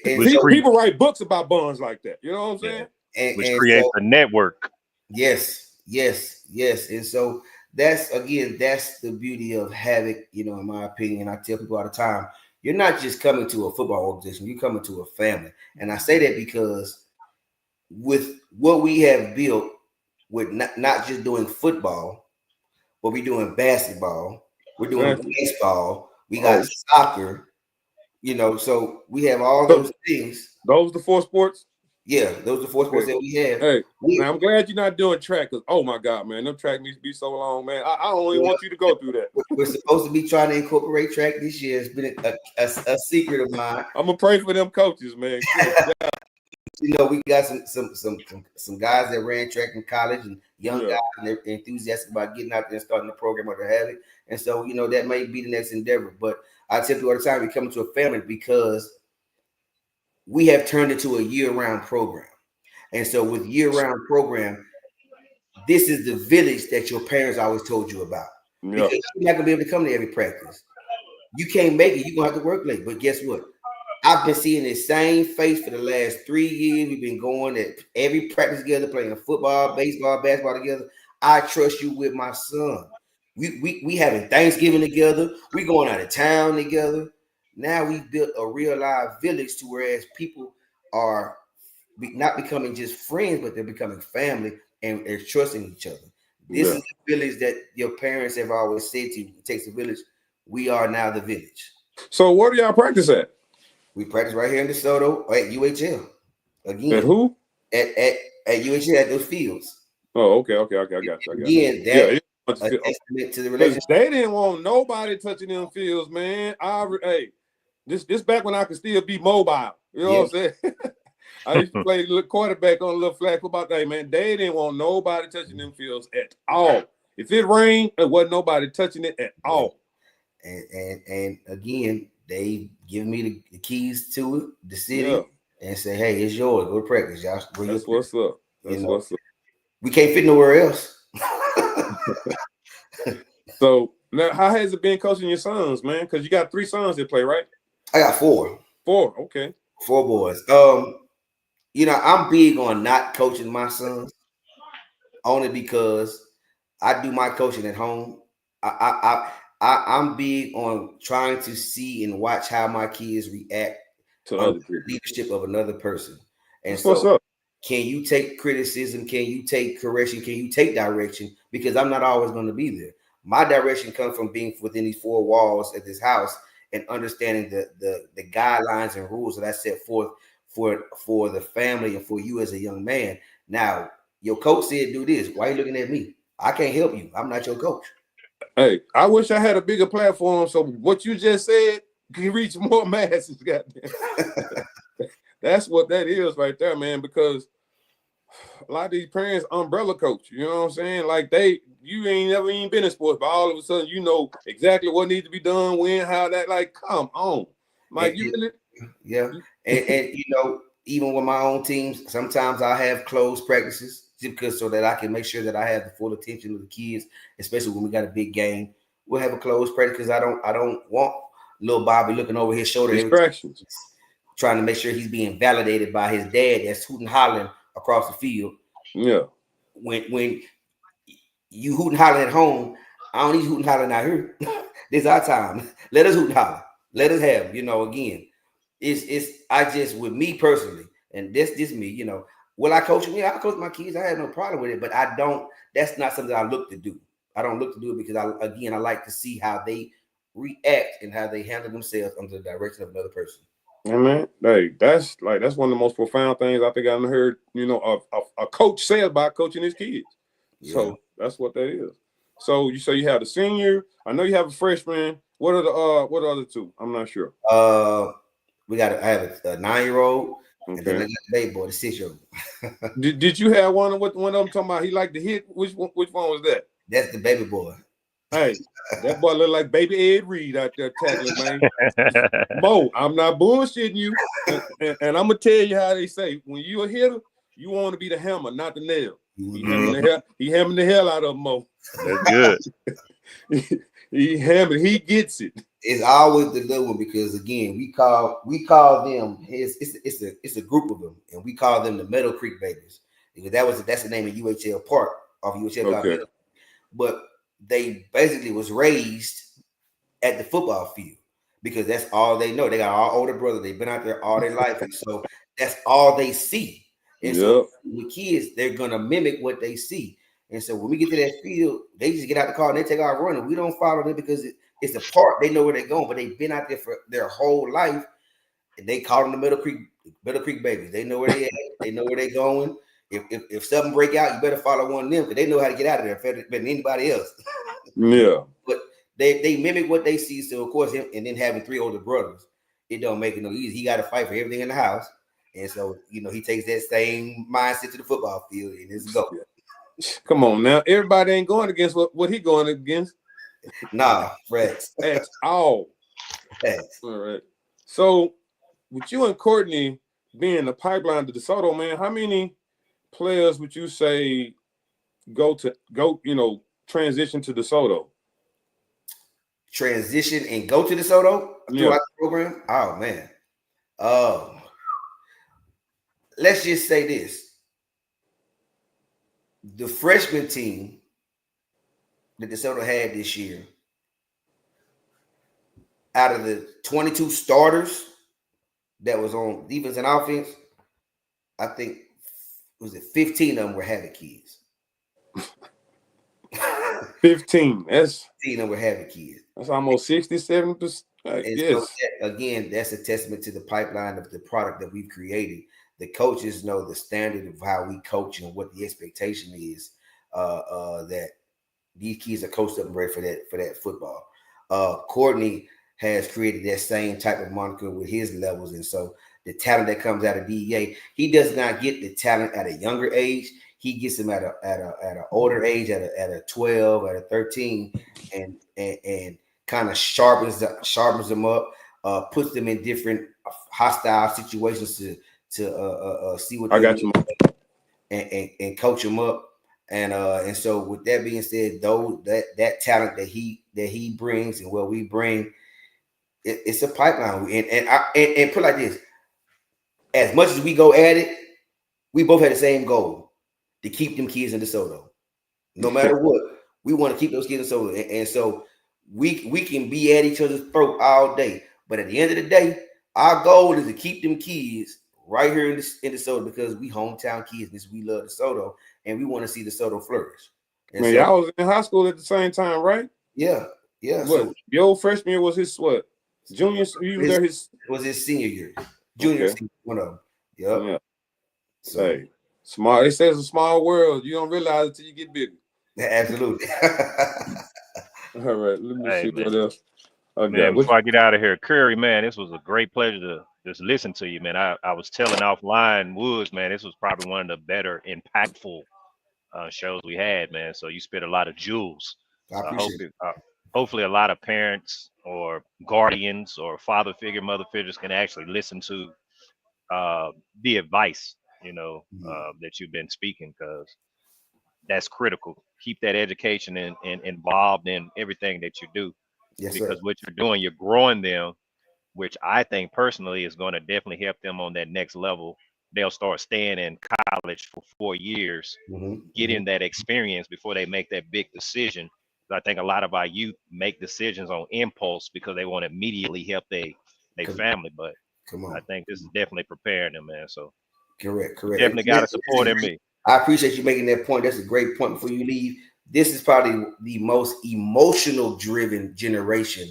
People write books about bonds like that. You know what I'm saying? Which creates a network. Yes. And so that's the beauty of Havoc, you know, in my opinion. I tell people all the time, you're not just coming to a football organization, you're coming to a family. And I say that because with what we have built, with not just doing football, but we're doing basketball, we're doing baseball, we got soccer, you know, so we have all those things. Those the 4 sports? Yeah, those are the 4 sports that we have. Hey, now I'm glad you're not doing track because, oh my God, man, them track needs to be so long, man. I don't even want you to go through that. We're supposed to be trying to incorporate track this year. It's been a secret of mine. I'm gonna pray for them coaches, man. You know, we got some guys that ran track in college and young guys, and they're enthusiastic about getting out there and starting the program or the Havoc. And so, you know, that may be the next endeavor. But I tell you all the time, we come into a family because we have turned into a year-round program. And so with year-round program, this is the village that your parents always told you about. Because you're not gonna be able to come to every practice. You can't make it, you're gonna have to work late. But guess what? I've been seeing the same face for the last 3 years. We've been going at every practice together, playing football, baseball, basketball together. I trust you with my son. We having Thanksgiving together. We going out of town together. Now we've built a real live village to whereas people are not becoming just friends, but they're becoming family and they're trusting each other. This is the village that your parents have always said to you. It takes a village. We are now the village. So where do y'all practice at? We practice right here in DeSoto at UHL. Again. At who? At UHL at those fields. Oh, okay. I got you. Again, that a testament to the relationship. They didn't want nobody touching them fields, man. This back when I could still be mobile. You know what I'm saying? I used to play little quarterback on a little flag football day, man. They didn't want nobody touching them fields at all. If it rained, there wasn't nobody touching it at all. And again, they give me the keys to it, the city, and say, "Hey, it's yours. Go to practice, y'all." That's what's up. That's what's up. We can't fit nowhere else. So now, how has it been coaching your sons, man? Because you got 3 sons that play, right? I got 4. 4, okay. 4 boys. You know, I'm big on not coaching my sons, only because I do my coaching at home. I'm big on trying to see and watch how my kids react to the leadership of another person. And so, what's up? Can you take criticism? Can you take correction? Can you take direction? Because I'm not always going to be there. My direction comes from being within these 4 walls at this house and understanding the guidelines and rules that I set forth for the family and for you as a young man. Now, your coach said do this. Why are you looking at me? I can't help you. I'm not your coach. Hey, I wish I had a bigger platform so what you just said can reach more masses. Goddamn. That's what that is right there, man, because a lot of these parents umbrella coach, you know what I'm saying? Like you ain't never even been in sports, but all of a sudden you know exactly what needs to be done, when, how that, like, come on. Like, you really? Yeah. And you know, even with my own teams, sometimes I have closed practices just because so that I can make sure that I have the full attention of the kids, especially when we got a big game. We'll have a closed practice because I don't want little Bobby looking over his shoulder distractions, trying to make sure he's being validated by his dad that's hooting hollering across the field. Yeah. When you hooting hollering at home, I don't need hooting hollering out here. This is our time. Let us hoot and holler. Let us have, you know, again. I just, with me personally, and this me, you know, will I coach them? Yeah, I coach my kids. I have no problem with it, but that's not something I look to do. I don't look to do it because I like to see how they react and how they handle themselves under the direction of another person. Yeah, man. Hey, that's one of the most profound things I think I've heard, you know, a coach say about coaching his kids. Yeah. So that's what that is. So you say you have the senior. I know you have a freshman. What are the other 2? I'm not sure. I have a 9-year-old, and then I got the baby boy, the 6-year-old. Did you have one of them talking about he liked to hit? Which one was that? That's the baby boy. Hey, that boy look like baby Ed Reed out there tackling, man. Mo, I'm not bullshitting you. And I'm going to tell you how they say, when you're a hitter, you want to be the hammer, not the nail. He hammering the hell out of Mo. That's good. He gets it. It's always the little one because again, we call them it's a group of them, and we call them the Meadow Creek Babies because that's the name of UHL Park off UHL. Okay. But they basically was raised at the football field because that's all they know. They got all older brothers. They've been out there all their life, and so that's all they see. And so with kids, they're gonna mimic what they see. And so when we get to that field, they just get out the car and they take our running. We don't follow them because it's a park. They know where they're going, but they've been out there for their whole life. They call them the Middle Creek babies. They know where they at. They know where they going. If something break out, you better follow one of them because they know how to get out of there better than anybody else. Yeah. But they mimic what they see. So of course, him and then having 3 older brothers, it don't make it no easy. He got to fight for everything in the house, and so he takes that same mindset to the football field and it's go. Come on now, everybody ain't going against what he going against. Nah, Rex. At all. Rex. All right. So with you and Courtney being the pipeline to DeSoto, man, how many players would you say transition to DeSoto? Transition and go to DeSoto throughout the program? Oh man. Let's just say this. The freshman team that DeSoto had this year, out of the 22 starters that was on defense and offense, I think 15 of them were Havoc kids. 15. That's 15 of them were Havoc kids. That's almost 67%. Yes. So again, that's a testament to the pipeline of the product that we've created. The coaches know the standard of how we coach and what the expectation is that these kids are coached up and ready for that football. Courtney has created that same type of moniker with his levels, and so the talent that comes out of DEA, he does not get the talent at a younger age. He gets them at an older age, at a 12, at a 13, and kind of sharpens them up, puts them in different hostile situations to see what I got you, and coach them up. And so with that being said, though that talent that he brings and what we bring, it's a pipeline. And put it like this: as much as we go at it, we both had the same goal to keep them kids in DeSoto. No matter what, we want to keep those kids in DeSoto. And so we can be at each other's throat all day. But at the end of the day, our goal is to keep them kids right here in DeSoto because we hometown kids. We love DeSoto and we want to see DeSoto flourish. And man, y'all was in high school at the same time, right? Yeah. What? So your freshman year was his what? Junior? He was there. Was his senior year. Junior, okay. Senior, one of them. Yep. Yeah. So, hey, small. They say it's a small world. You don't realize it until you get bigger. Absolutely. All right. Let me see man. what else. Man, before I get out of here, Curry, man, this was a great pleasure to just listen to you, man. I was telling offline, Woods, man, this was probably one of the better, impactful shows we had, man. So you spit a lot of jewels. I appreciate it. Hopefully a lot of parents or guardians or father figure, mother figures can actually listen to the advice, that you've been speaking, because that's critical. Keep that education and involved in everything that you do. Yes, because sir. what you're doing, you're growing them, which I think personally is going to definitely help them on that next level. They'll start staying in college for 4 years, getting that experience before they make that big decision. I think a lot of our youth make decisions on impulse because they want to immediately help their family. But I think this is definitely preparing them, man. So correct. Definitely got to support in me. I appreciate you making that point. That's a great point before you leave. This is probably the most emotional driven generation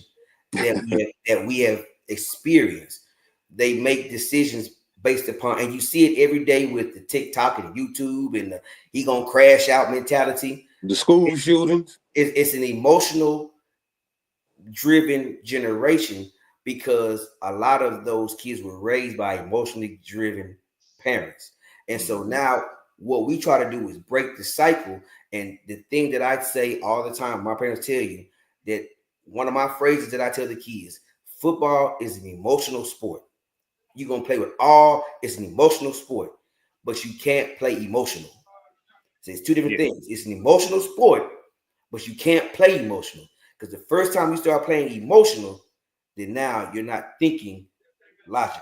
that we have experienced. They make decisions based upon, and you see it every day with the TikTok and YouTube and the he gonna crash out mentality. The school shootings. It's an emotional driven generation because a lot of those kids were raised by emotionally driven parents. And so now what we try to do is break the cycle. And the thing that I say all the time, my parents tell you that one of my phrases that I tell the kids, football is an emotional sport. You're going to play with it's an emotional sport, but you can't play emotional. So it's two different things. It's an emotional sport, but you can't play emotional. Because the first time you start playing emotional, then now you're not thinking logically.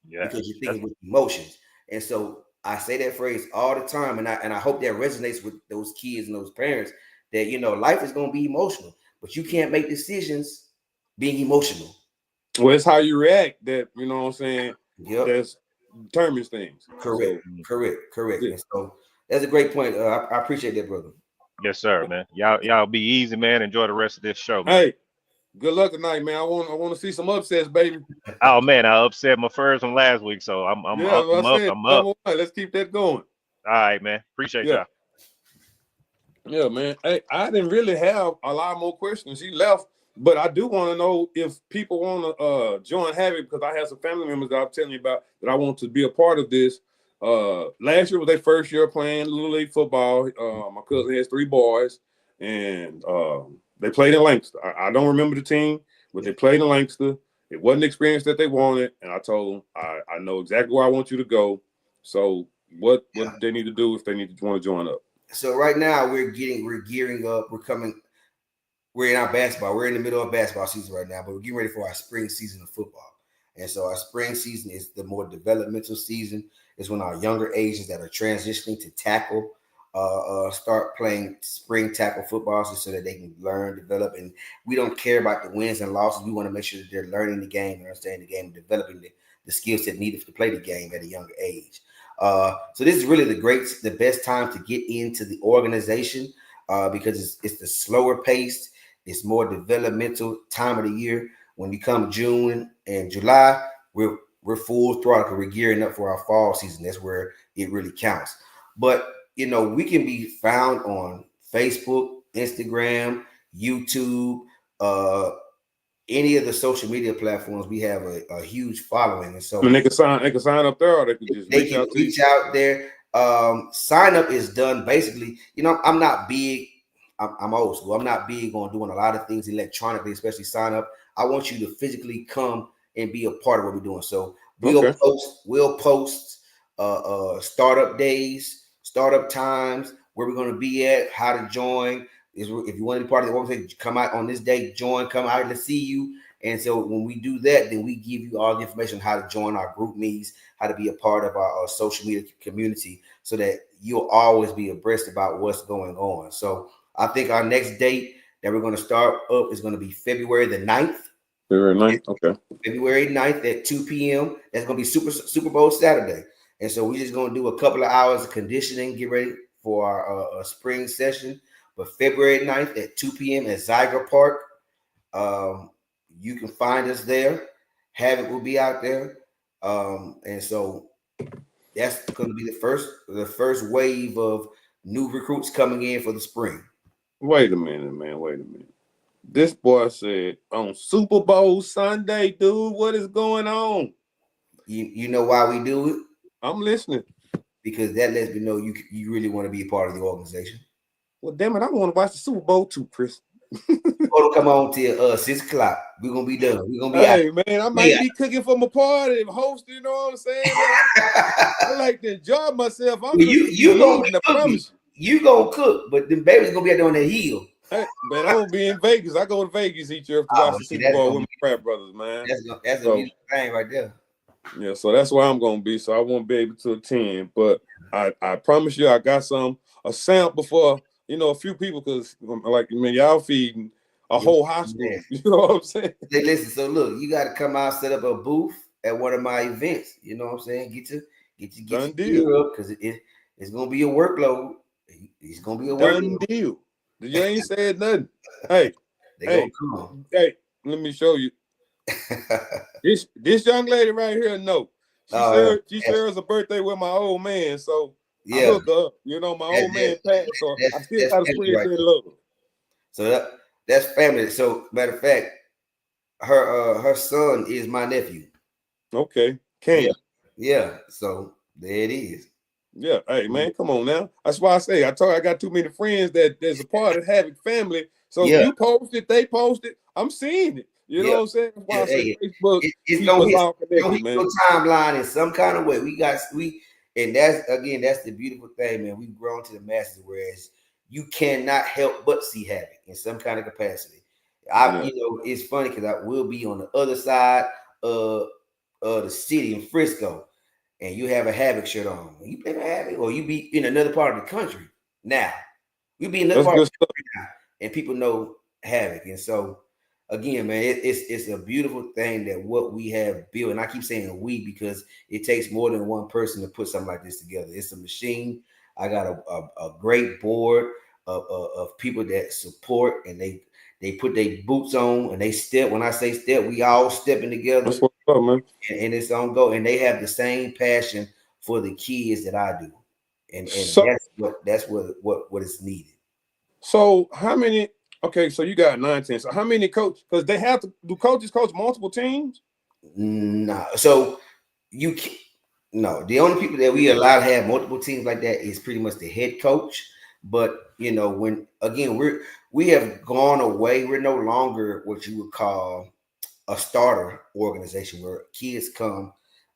Because you're thinking with emotions. And so I say that phrase all the time, and I hope that resonates with those kids and those parents that life is going to be emotional, but you can't make decisions being emotional. Well, it's how you react that what I'm saying. That determines things. Correct. Yeah. And so that's a great point. I appreciate that, brother. Yes, sir, man. Y'all be easy, man. Enjoy the rest of this show, man. Hey, Good luck tonight, man. I want to see some upsets, baby. Oh man, I upset my first from last week, so I'm Yeah, up. I I'm up. said I'm up. number one. Let's keep that going. All right, man. Appreciate Yeah. y'all. Yeah, man. Hey, I didn't really have a lot more questions. He left, but I do want to know if people want to join Havoc, because I have some family members that I'm telling you about that I want to be a part of this. Last year was their first year playing Little League football. My cousin has 3 boys, and they played in Lancaster. I don't remember the team, but they played in Lancaster. It wasn't the experience that they wanted, and I told them I know exactly where I want you to go. So what they need to do if they need to want to join up? So right now we're gearing up. We're in our basketball. We're in the middle of basketball season right now, but we're getting ready for our spring season of football. And so our spring season is the more developmental season. It's when our younger ages that are transitioning to tackle start playing spring tackle football so that they can learn, develop, and we don't care about the wins and losses. We want to make sure that they're learning the game and understanding the game and developing the skill set needed to play the game at a younger age. So this is really the best time to get into the organization because it's the slower paced, it's more developmental time of the year. When you come June and July, we're full throttle. We're gearing up for our fall season. That's where it really counts. But we can be found on Facebook, Instagram, YouTube, any of the social media platforms. We have a huge following, and so And they can sign up there, or they can just reach out to you. out there. Sign up is done basically. I'm not big. I'm old school. I'm not big on doing a lot of things electronically, especially sign up. I want you to physically come and be a part of what we're doing. So we'll post startup days, startup times, where we're going to be at, how to join. If you want to be part of the organization, come out on this day, join, come out to see you. And so when we do that, then we give you all the information on how to join our group meets, how to be a part of our social media community, so that you'll always be abreast about what's going on. So I think our next date that we're going to start up is going to be February the 9th. February 9th, okay. February 9th at 2 p.m. That's going to be Super Bowl Saturday. And so we're just going to do a couple of hours of conditioning, get ready for our spring session. But February 9th at 2 p.m. at Zyger Park. You can find us there. Havoc will be out there. And so that's going to be the first wave of new recruits coming in for the spring. Wait a minute, man. Wait a minute. This boy said on Super Bowl Sunday, dude, what is going on? You know why we do it? I'm listening. Because that lets me know you really want to be a part of the organization. Well, damn it, I want to watch the Super Bowl too, Chris. Don't come on till 6 o'clock. We're gonna be done. We're gonna be hey, man, I might be cooking for my party, hosting, you know what I'm saying? I like to enjoy myself. I'm you gonna eating, I promise you gonna cook, but the baby's gonna be out there on that hill. Hey, man, I'm gonna be in Vegas. I go to Vegas each year to watch the Super Bowl with my frat brothers, man. That's a beautiful thing right there. Yeah, so that's where I'm gonna be. So I won't be able to attend, but I promise you, I got a sample for a few people, because y'all feeding a whole high school. Yeah. You know what I'm saying? Hey, listen. So look, you got to come out, set up a booth at one of my events. You know what I'm saying? Get your gear up, because it's gonna be a workload. It's gonna be a workload. Done deal. You ain't said nothing. Hey, hey, let me show you. This young lady right here, no. She shares a birthday with my old man, so I hook up. My old man passed, so I still got to spread that love. So that's family. So matter of fact, her son is my nephew. Okay, Cam. Yeah. So there it is. Yeah, hey man, come on now. That's why I say I got too many friends that's a part of Havoc family. So you post it, they post it. I'm seeing it. You know what I'm saying? That's why I say Facebook. It's gonna hit your timeline in some kind of way. And that's the beautiful thing, man. We've grown to the masses, whereas you cannot help but see Havoc in some kind of capacity. It's funny because I will be on the other side of the city in Frisco, and you have a Havoc shirt on. You play for Havoc, or you be in another part of the country. Now, you be in another part of the country now, and people know Havoc. And so, again, man, it's a beautiful thing that what we have built. And I keep saying we because it takes more than one person to put something like this together. It's a machine. I got a great board of people that support, and They put their boots on and they step. When I say step, we all stepping together. That's what's up, man. And it's on go. And they have the same passion for the kids that I do. And So, that's what is needed. so how many? Okay, so you got 19. So how many coaches? Because they have to do coaches coach multiple teams. No, so you can no. The only people that we allow to have multiple teams like that is pretty much the head coach. But you know, when again we have gone away. We're no longer what you would call a starter organization where kids come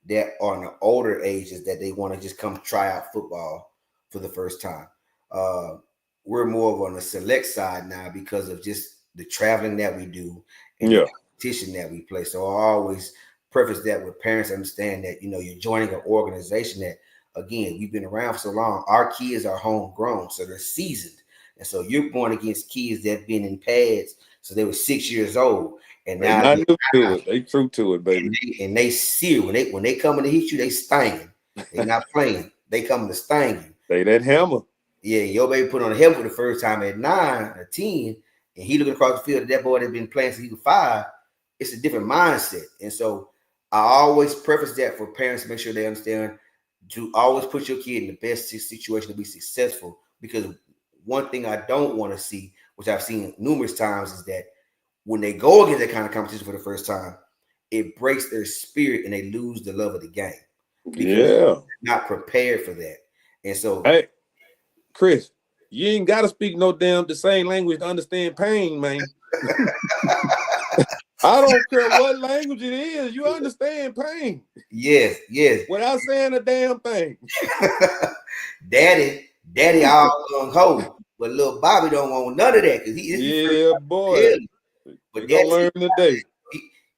that are in the older ages that they want to just come try out football for the first time. Uh, we're more of on the select side now because of just the traveling that we do and the competition that we play. So I always preface that with parents understand that, you know, you're joining an organization that, again, we've been around for so long. Our kids are homegrown, so they're seasoned. And so you're going against kids that have been in pads, so they were 6 years old. And They now not new to it. They true to it, baby. and they see when they coming to hit you, they stinging. They not playing. They coming to sting you. They that hammer. Yeah, your baby put on a helmet for the first time at 9 or 10, and he looking across the field at that boy that's been playing since he was 5. It's a different mindset. And so I always preface that for parents to make sure they understand to always put your kid in the best situation to be successful. Because one thing I don't want to see, which I've seen numerous times, is that when they go against that kind of competition for the first time, it breaks their spirit and they lose the love of the game because they're not prepared for that. And so, hey, Chris, you ain't got to speak no damn the same language to understand pain, man. I don't care what language it is. You understand pain. Yes. Without saying a damn thing. Daddy all gung ho, but little Bobby don't want none of that because he boy. But gonna learn today.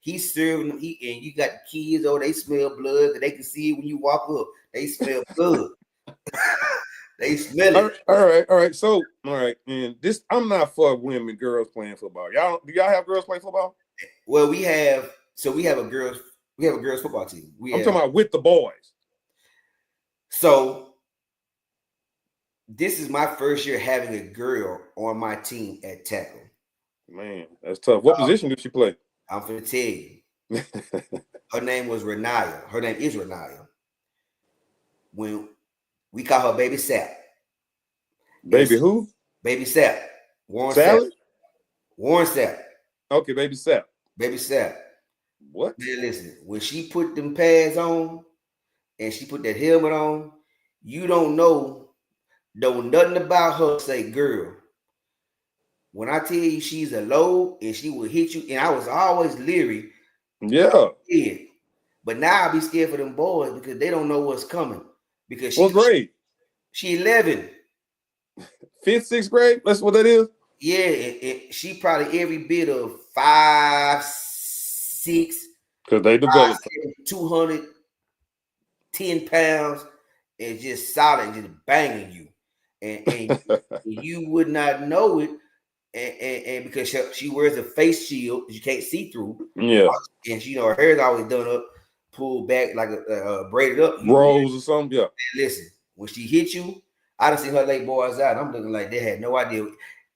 He's serving them. And you got the kids, they smell blood. They can see it when you walk up. They smell blood. They smell it. All right. So, all right, and this I'm not for women, girls playing football. Do y'all have girls play football? Well, we have a girls football team. I'm talking about with the boys. So this is my first year having a girl on my team at tackle. Man, that's tough. What position did she play? I'm gonna tell you. Her name was Renaya. Her name is Renaya. When we call her Baby Sap. Baby who? Baby Sap. Warren Salad? Sapp. Warren Sapp. Okay, Baby Sap. Baby Sap. What? Man, listen, when she put them pads on and she put that helmet on, you don't know nothing about her. Say, girl, when I tell you she's a low and she will hit you, and I was always leery. Yeah. But now I be scared for them boys because they don't know what's coming. Because what grade? She 11. 5th, 6th grade? That's what that is? Yeah, she probably every bit of 5, 6. Because they developed 210 pounds and just solid, just banging you. And you would not know it. And because she wears a face shield you can't see through. Yeah. And her hair's always done up, pulled back like a braided up. Rolls or something, yeah. Listen, when she hit you, I done seen her lay boys out. I'm looking like they had no idea.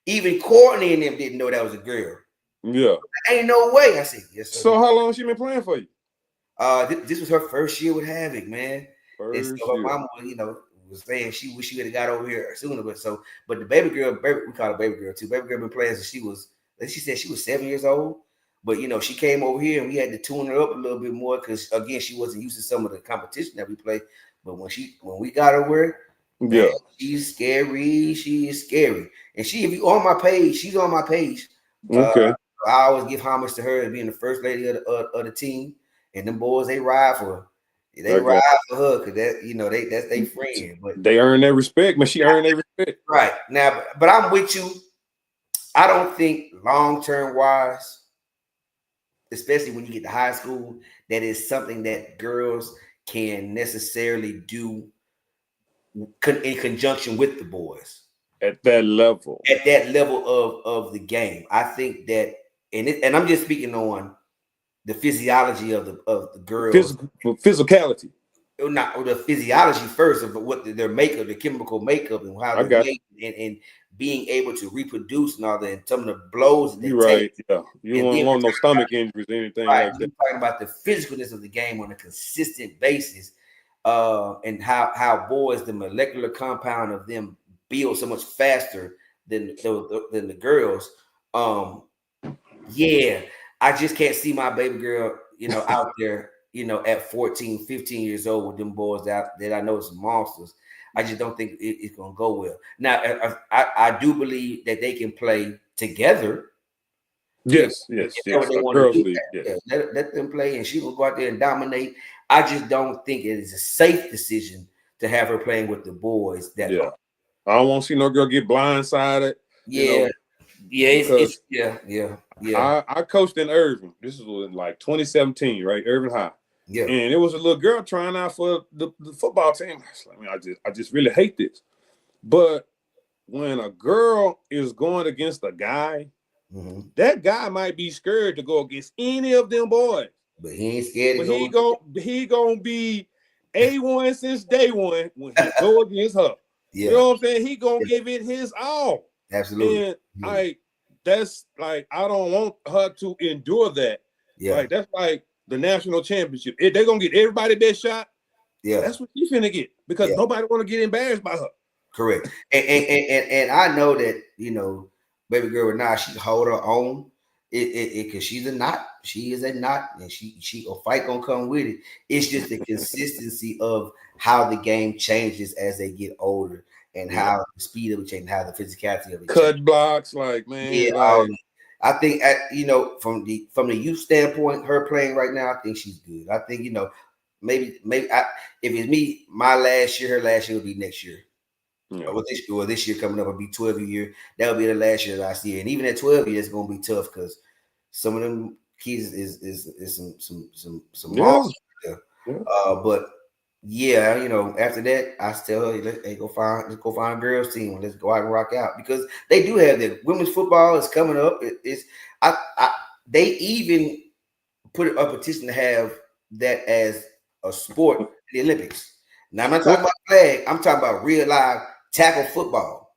Even Courtney and them didn't know that was a girl. Yeah. Ain't no way. I said, yes, sir. So how long she been playing for you? This was her first year with Havoc, man. And so her mama, was saying she wish she would have got over here sooner. But the baby girl, we call her baby girl too. Baby girl been playing since she said she was 7 years old. But she came over here and we had to tune her up a little bit more because again, she wasn't used to some of the competition that we play. But when we got her where, man, she's scary. She is scary. And if you on my page, she's on my page. Okay. I always give homage to her as being the first lady of the team. And them boys, they ride for her. They ride for her because that's their friend. But they earn their respect, but she earned their respect. Right. Now, but I'm with you. I don't think long-term wise, especially when you get to high school, that is something that girls can necessarily do in conjunction with the boys. At that level. At that level of the game. I think that, and I'm just speaking on the physiology of the girls. Physicality. not the physiology first of what their makeup, the chemical makeup, and how I they're got made, and being able to reproduce and all that, and some of the blows that they you take. right. Yeah, you And won't then want no stomach injuries, anything right, like that. you're talking about the physicalness of the game on a consistent basis, and how boys, the molecular compound of them build so much faster than the girls. Um, yeah, I just can't see my baby girl, out there, at 14, 15 years old with them boys out that I know some monsters. I just don't think it's gonna go well. Now, I do believe that they can play together. Yes, If yes, that's what yes. they A want to girls' do, league. yeah, Yes. let them play, and she will go out there and dominate. I just don't think it is a safe decision to have her playing with the boys. Yeah. I don't want to see no girl get blindsided. You Yeah, know, yeah, it's because yeah, I coached in Irving. This was in like 2017, right? Irving High. yeah, And it was a little girl trying out for the football team. I was like, man, I just really hate this. But when a girl is going against a guy, hmm that guy might be scared to go against any of them boys. but he ain't scared to But go. he gonna be A1 since day one when he go against her. You Yeah, know what I'm saying? He gonna yeah, give it his all. absolutely. And Absolutely. that's like I don't want her to endure that. Yeah, Like that's like the national championship. If they're gonna get everybody their shot, yeah, that's what she's finna get because yeah. nobody want to get embarrassed by her. Correct. And I know that baby girl now she can hold her own. It because she's a knot. She is a knot, and she a fight gonna come with it. It's just the consistency of how the game changes as they get older, and Yeah. how the speed of it changes, how the physicality of it changes. Cut blocks, like Yeah, man, like I think from the youth standpoint, her playing right now, I think she's good. I think maybe if it's me, my last year, her last year would be next year. yeah. This year coming up will be 12 year. That'll be the last year last year, and even at 12 years, it's gonna be tough because some of them kids is some Yeah. monsters there. Yeah. But yeah, after that, I tell her, let's go find a girls team and let's go out and rock out because they do have that. Women's football is coming up. They even put a petition to have that as a sport in the Olympics. Now I'm not talking Well, about flag. I'm talking about real live tackle football.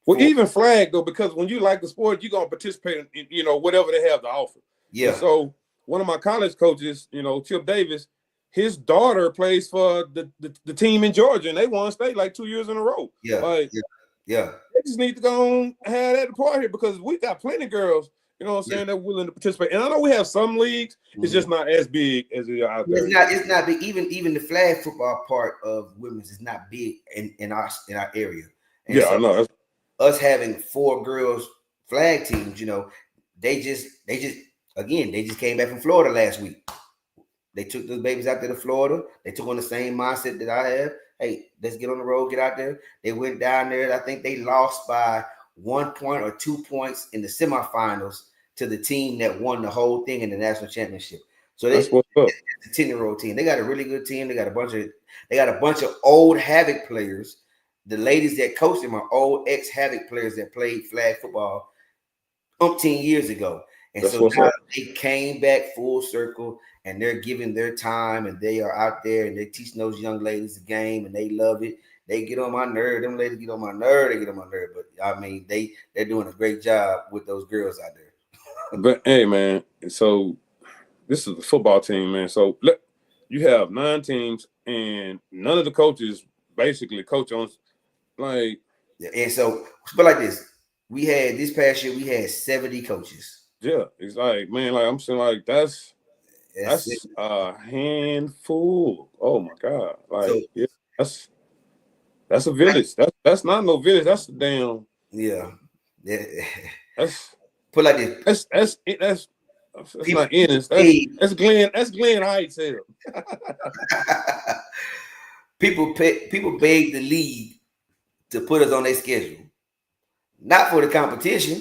well, For even flag though, because when you like the sport, you're gonna participate in whatever they have to offer. And yeah, so one of my college coaches, Chip Davis, his daughter plays for the team in Georgia, and they won state like 2 years in a row. yeah, Like yeah, yeah, they just need to go and have that part here because we got plenty of girls, what I'm yeah. saying, that willing to participate. And I know we have some leagues, it's Mhm. just not as big as they are out there. It's not big. Even the flag football part of women's is not big in our area. And Yeah, I so know. us having 4 girls flag teams, they just came back from Florida last week. They took those babies out there to Florida. They took on the same mindset that I have. Hey, let's get on the road, get out there. They went down there. I think they lost by 1 point or 2 points in the semifinals to the team that won the whole thing in the national championship. So That's it's what's up. a 10-year-old team. They got a really good team. They got a bunch of old Havoc players. The ladies that coach them are old ex-Havoc players that played flag football umpteen years ago. And That's so what's now up. they came back full circle and they're giving their time and they are out there and they're teaching those young ladies the game and they love it. They get on my nerve. Them ladies get on my nerve. They get on my nerve. But I mean, they're doing a great job with those girls out there. But hey, man, so this is the football team, man. So you have 9 teams, and none of the coaches basically coach on like Yeah, and so, but like this past year, we had 70 coaches. yeah. It's like man, like I'm saying, like that's That's it. that's a handful. Oh my god, So like yeah, that's a village. That's not no village. That's a damn. yeah, yeah. That's Put like this, that's people not Ennis. paid, That's Glen. That's Glen Heights here. people begged the league to put us on their schedule, not for the competition,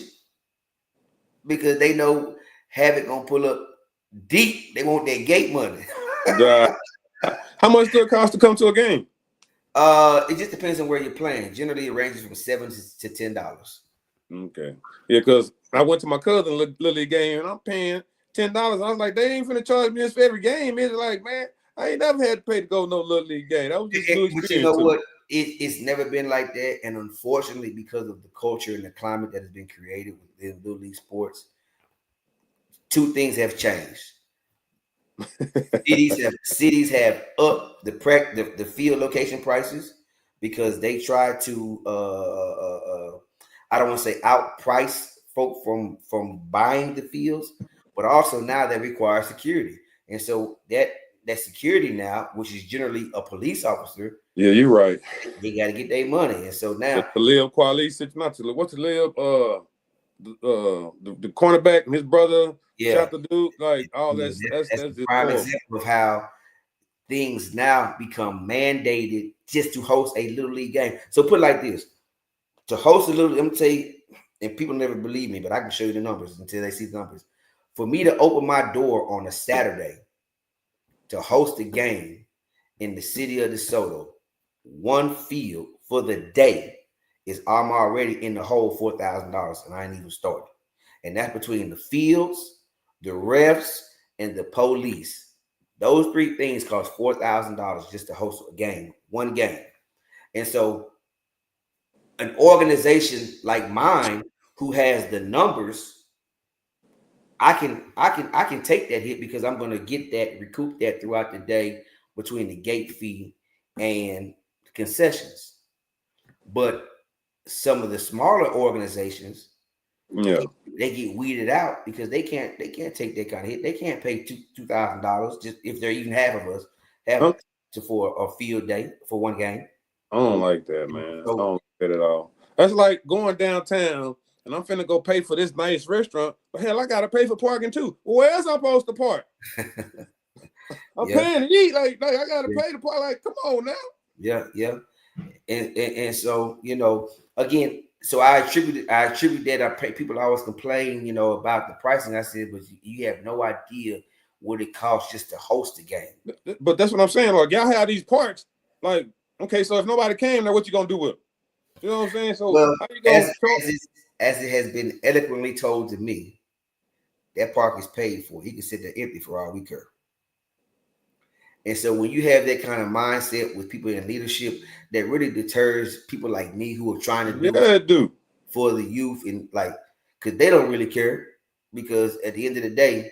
because they know Havoc gonna pull up deep. They want their gate money. Uh, how much does it cost to come to a game? It just depends on where you're playing. Generally, it ranges from $7 to $10. Okay. Yeah, because I went to my cousin little league game and I'm paying $10. I was like, they ain't finna charge me this for every game. It's like, man, I ain't never had to pay to go to no little league game. That was just a new But you experience know to me. what? It's never been like that, and unfortunately, because of the culture and the climate that has been created within little league sports, two things have changed. cities have upped the field location prices because they try to I don't want to say outprice folk from buying the fields, but also now they require security, and so that security now, which is generally a police officer, Yeah, you're right. they got to get their money, and so now The Talib Kweli, not Talib. What's Talib? The cornerback and his brother yeah, shot the dude. Like all that's that's the just prime horrible. example of how things now become mandated just to host a little league game. So put it like this: to host a little, I'm gonna tell you, and people never believe me, but I can show you the numbers until they see the numbers. For me to open my door on a Saturday to host a game in the city of DeSoto, one field for the day I'm already in the hole $4,000, and I ain't even started. And that's between the fields, the refs, and the police. Those three things cost $4,000 just to host a game, one game. And so an organization like mine who has the numbers, I can take that hit because I'm going to get that, recoup that throughout the day between the gate fee and the concessions. But some of the smaller organizations, Yeah. they get weeded out because they can't take that kind of hit. They can't pay $2,000 just if they're even half of us have to for a field day for one game. I don't like that, man. I So don't like that at all. That's like going downtown and I'm finna go pay for this nice restaurant, but hell, I gotta pay for parking too. Well, where else I'm supposed to park? I'm yeah, paying to eat. Like I gotta yeah, pay to park. Like, come on now. yeah. And so again, so I attribute that. People always complain, about the pricing. I said, but you have no idea what it costs just to host a game. But that's what I'm saying. Like, y'all have these parks. Like, okay, so if nobody came there, what you gonna do with them? You know what I'm saying? So Well, how you as gonna show? as it has been eloquently told to me, that park is paid for. He can sit there empty for all we care. And so when you have that kind of mindset with people in leadership, that really deters people like me who are trying to do Yeah, dude. for the youth, and because they don't really care, because at the end of the day,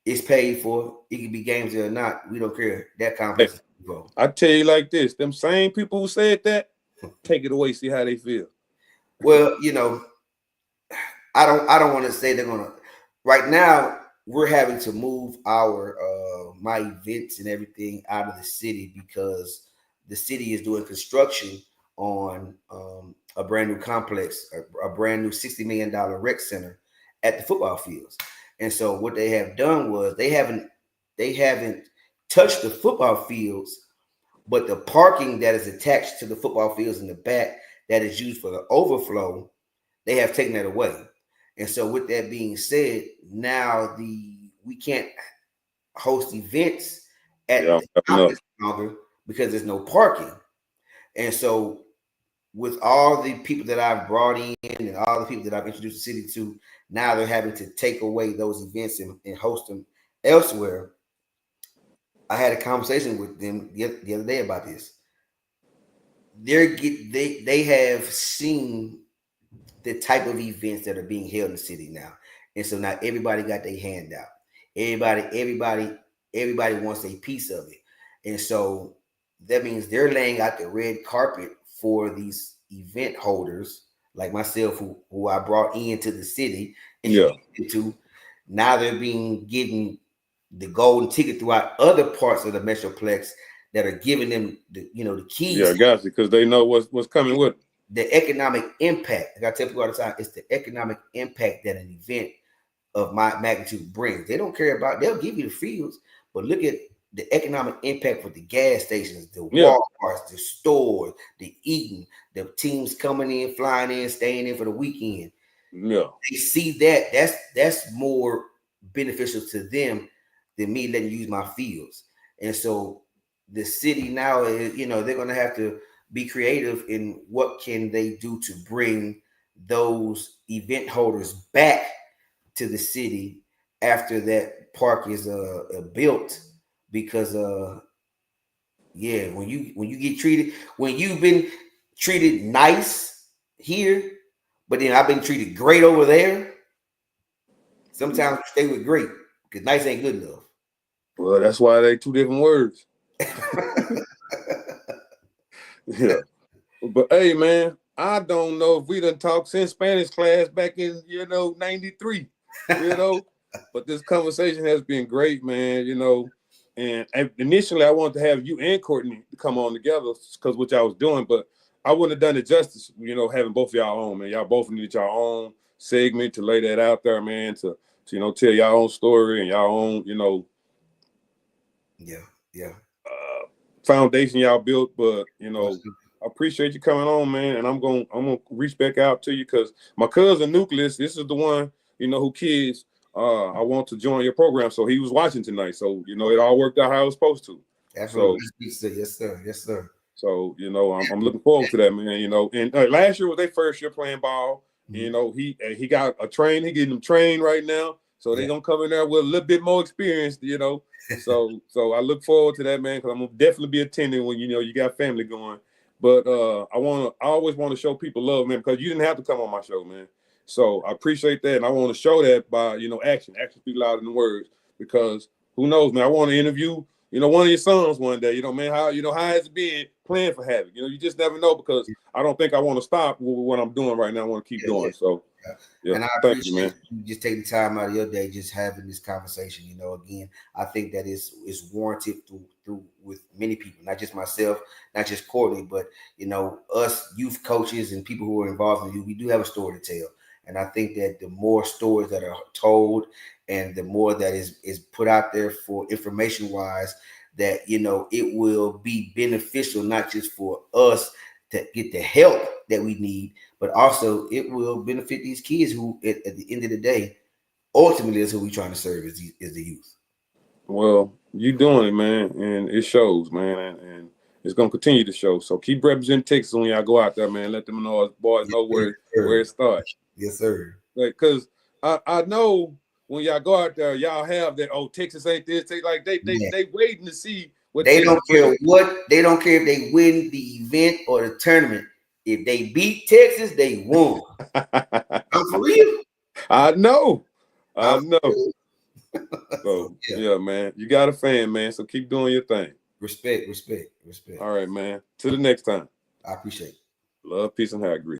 it's paid for. It can be games or not. We don't care. That Hey, complex is involved. I tell you like this: them same people who said that, take it away, see how they feel. Well, I don't want to say they're gonna. Right now, we're having to move our my events and everything out of the city because the city is doing construction on a brand new complex, a brand new $60 million rec center at the football fields. And so what they have done was they haven't touched the football fields, but the parking that is attached to the football fields in the back that is used for the overflow, they have taken that away. And so with that being said, now we can't host events at Yeah, the no. complex longer because there's no parking. And so with all the people that I've brought in and all the people that I've introduced the city to, now they're having to take away those events and host them elsewhere. I had a conversation with them the other day about this. They have seen the type of events that are being held in the city now. And so now everybody got their hand out. Everybody wants a piece of it. And so that means they're laying out the red carpet for these event holders like myself who I brought into the city, Yeah. introduced to. Now they're being given the golden ticket throughout other parts of the Metroplex that are giving them the keys. Yeah, gotcha. Because they know what's coming with them. The economic impact. Like I tell people all the time, it's the economic impact that an event of my magnitude brings. They don't care about. They'll give you the fields, but look at the economic impact for the gas stations, the Yeah. Walmarts, the stores, the eating, the teams coming in, flying in, staying in for the weekend. Yeah. They see that that's more beneficial to them than me letting you use my fields. And so the city now is, they're going to have to be creative in what can they do to bring those event holders back to the city after that park is built, because Yeah, when you get treated, when you've been treated nice here, but then I've been treated great over there. Sometimes stay with great because nice ain't good enough. Well, that's why they two different words. Yeah. But hey, man, I don't know if we done talked since Spanish class back in, 93, but this conversation has been great, man, and initially I wanted to have you and Courtney to come on together because what y'all was doing, but I wouldn't have done it justice, having both of y'all on, man. Y'all both needed your own segment to lay that out there, man, to tell y'all own story and y'all own, Yeah. foundation y'all built, but I appreciate you coming on, man. And I'm gonna reach back out to you because my cousin Nucleus, this is the one, who kids I want to join your program. So he was watching tonight. So, it all worked out how it was supposed to. Absolutely. So, yes, sir. So, I'm looking forward to that, man. And last year was their first year playing ball. Mm-hmm. He got a train, he getting them trained right now. So they're gonna come in there with a little bit more experience, So I look forward to that, man, because I'm gonna definitely be attending when you got family going. But I always want to show people love, man, because you didn't have to come on my show, man. So I appreciate that, and I want to show that by action. Action speak louder than words. Because who knows, man? I want to interview one of your sons one day. Man, how has it been playing for Havoc? You just never know because I don't think I want to stop with what I'm doing right now. I want to keep doing. So. Yeah, and I thank you, man. You just taking time out of your day, just having this conversation. Again, I think that is warranted through with many people, not just myself, not just Courtney, but us youth coaches and people who are involved in you. We do have a story to tell, and I think that the more stories that are told, and the more that is put out there for information wise, that it will be beneficial not just for us to get the help that we need, but also it will benefit these kids who, at the end of the day, ultimately is who we trying to serve is the youth. Well, you doing it, man, and it shows, man, and it's gonna continue to show. So keep representing Texas when y'all go out there, man. Let them know, boys know where it starts. Yes, sir. Because I know when y'all go out there, y'all have that. Oh, Texas ain't this. They waiting to see what they Texas don't care they don't care if they win the event or the tournament. If they beat Texas, they won. I'm for real. I know. I'm for real. So yeah, man, you got a fan, man. So keep doing your thing. Respect. All right, man. Till the next time. I appreciate it. Love, peace, and hair grease.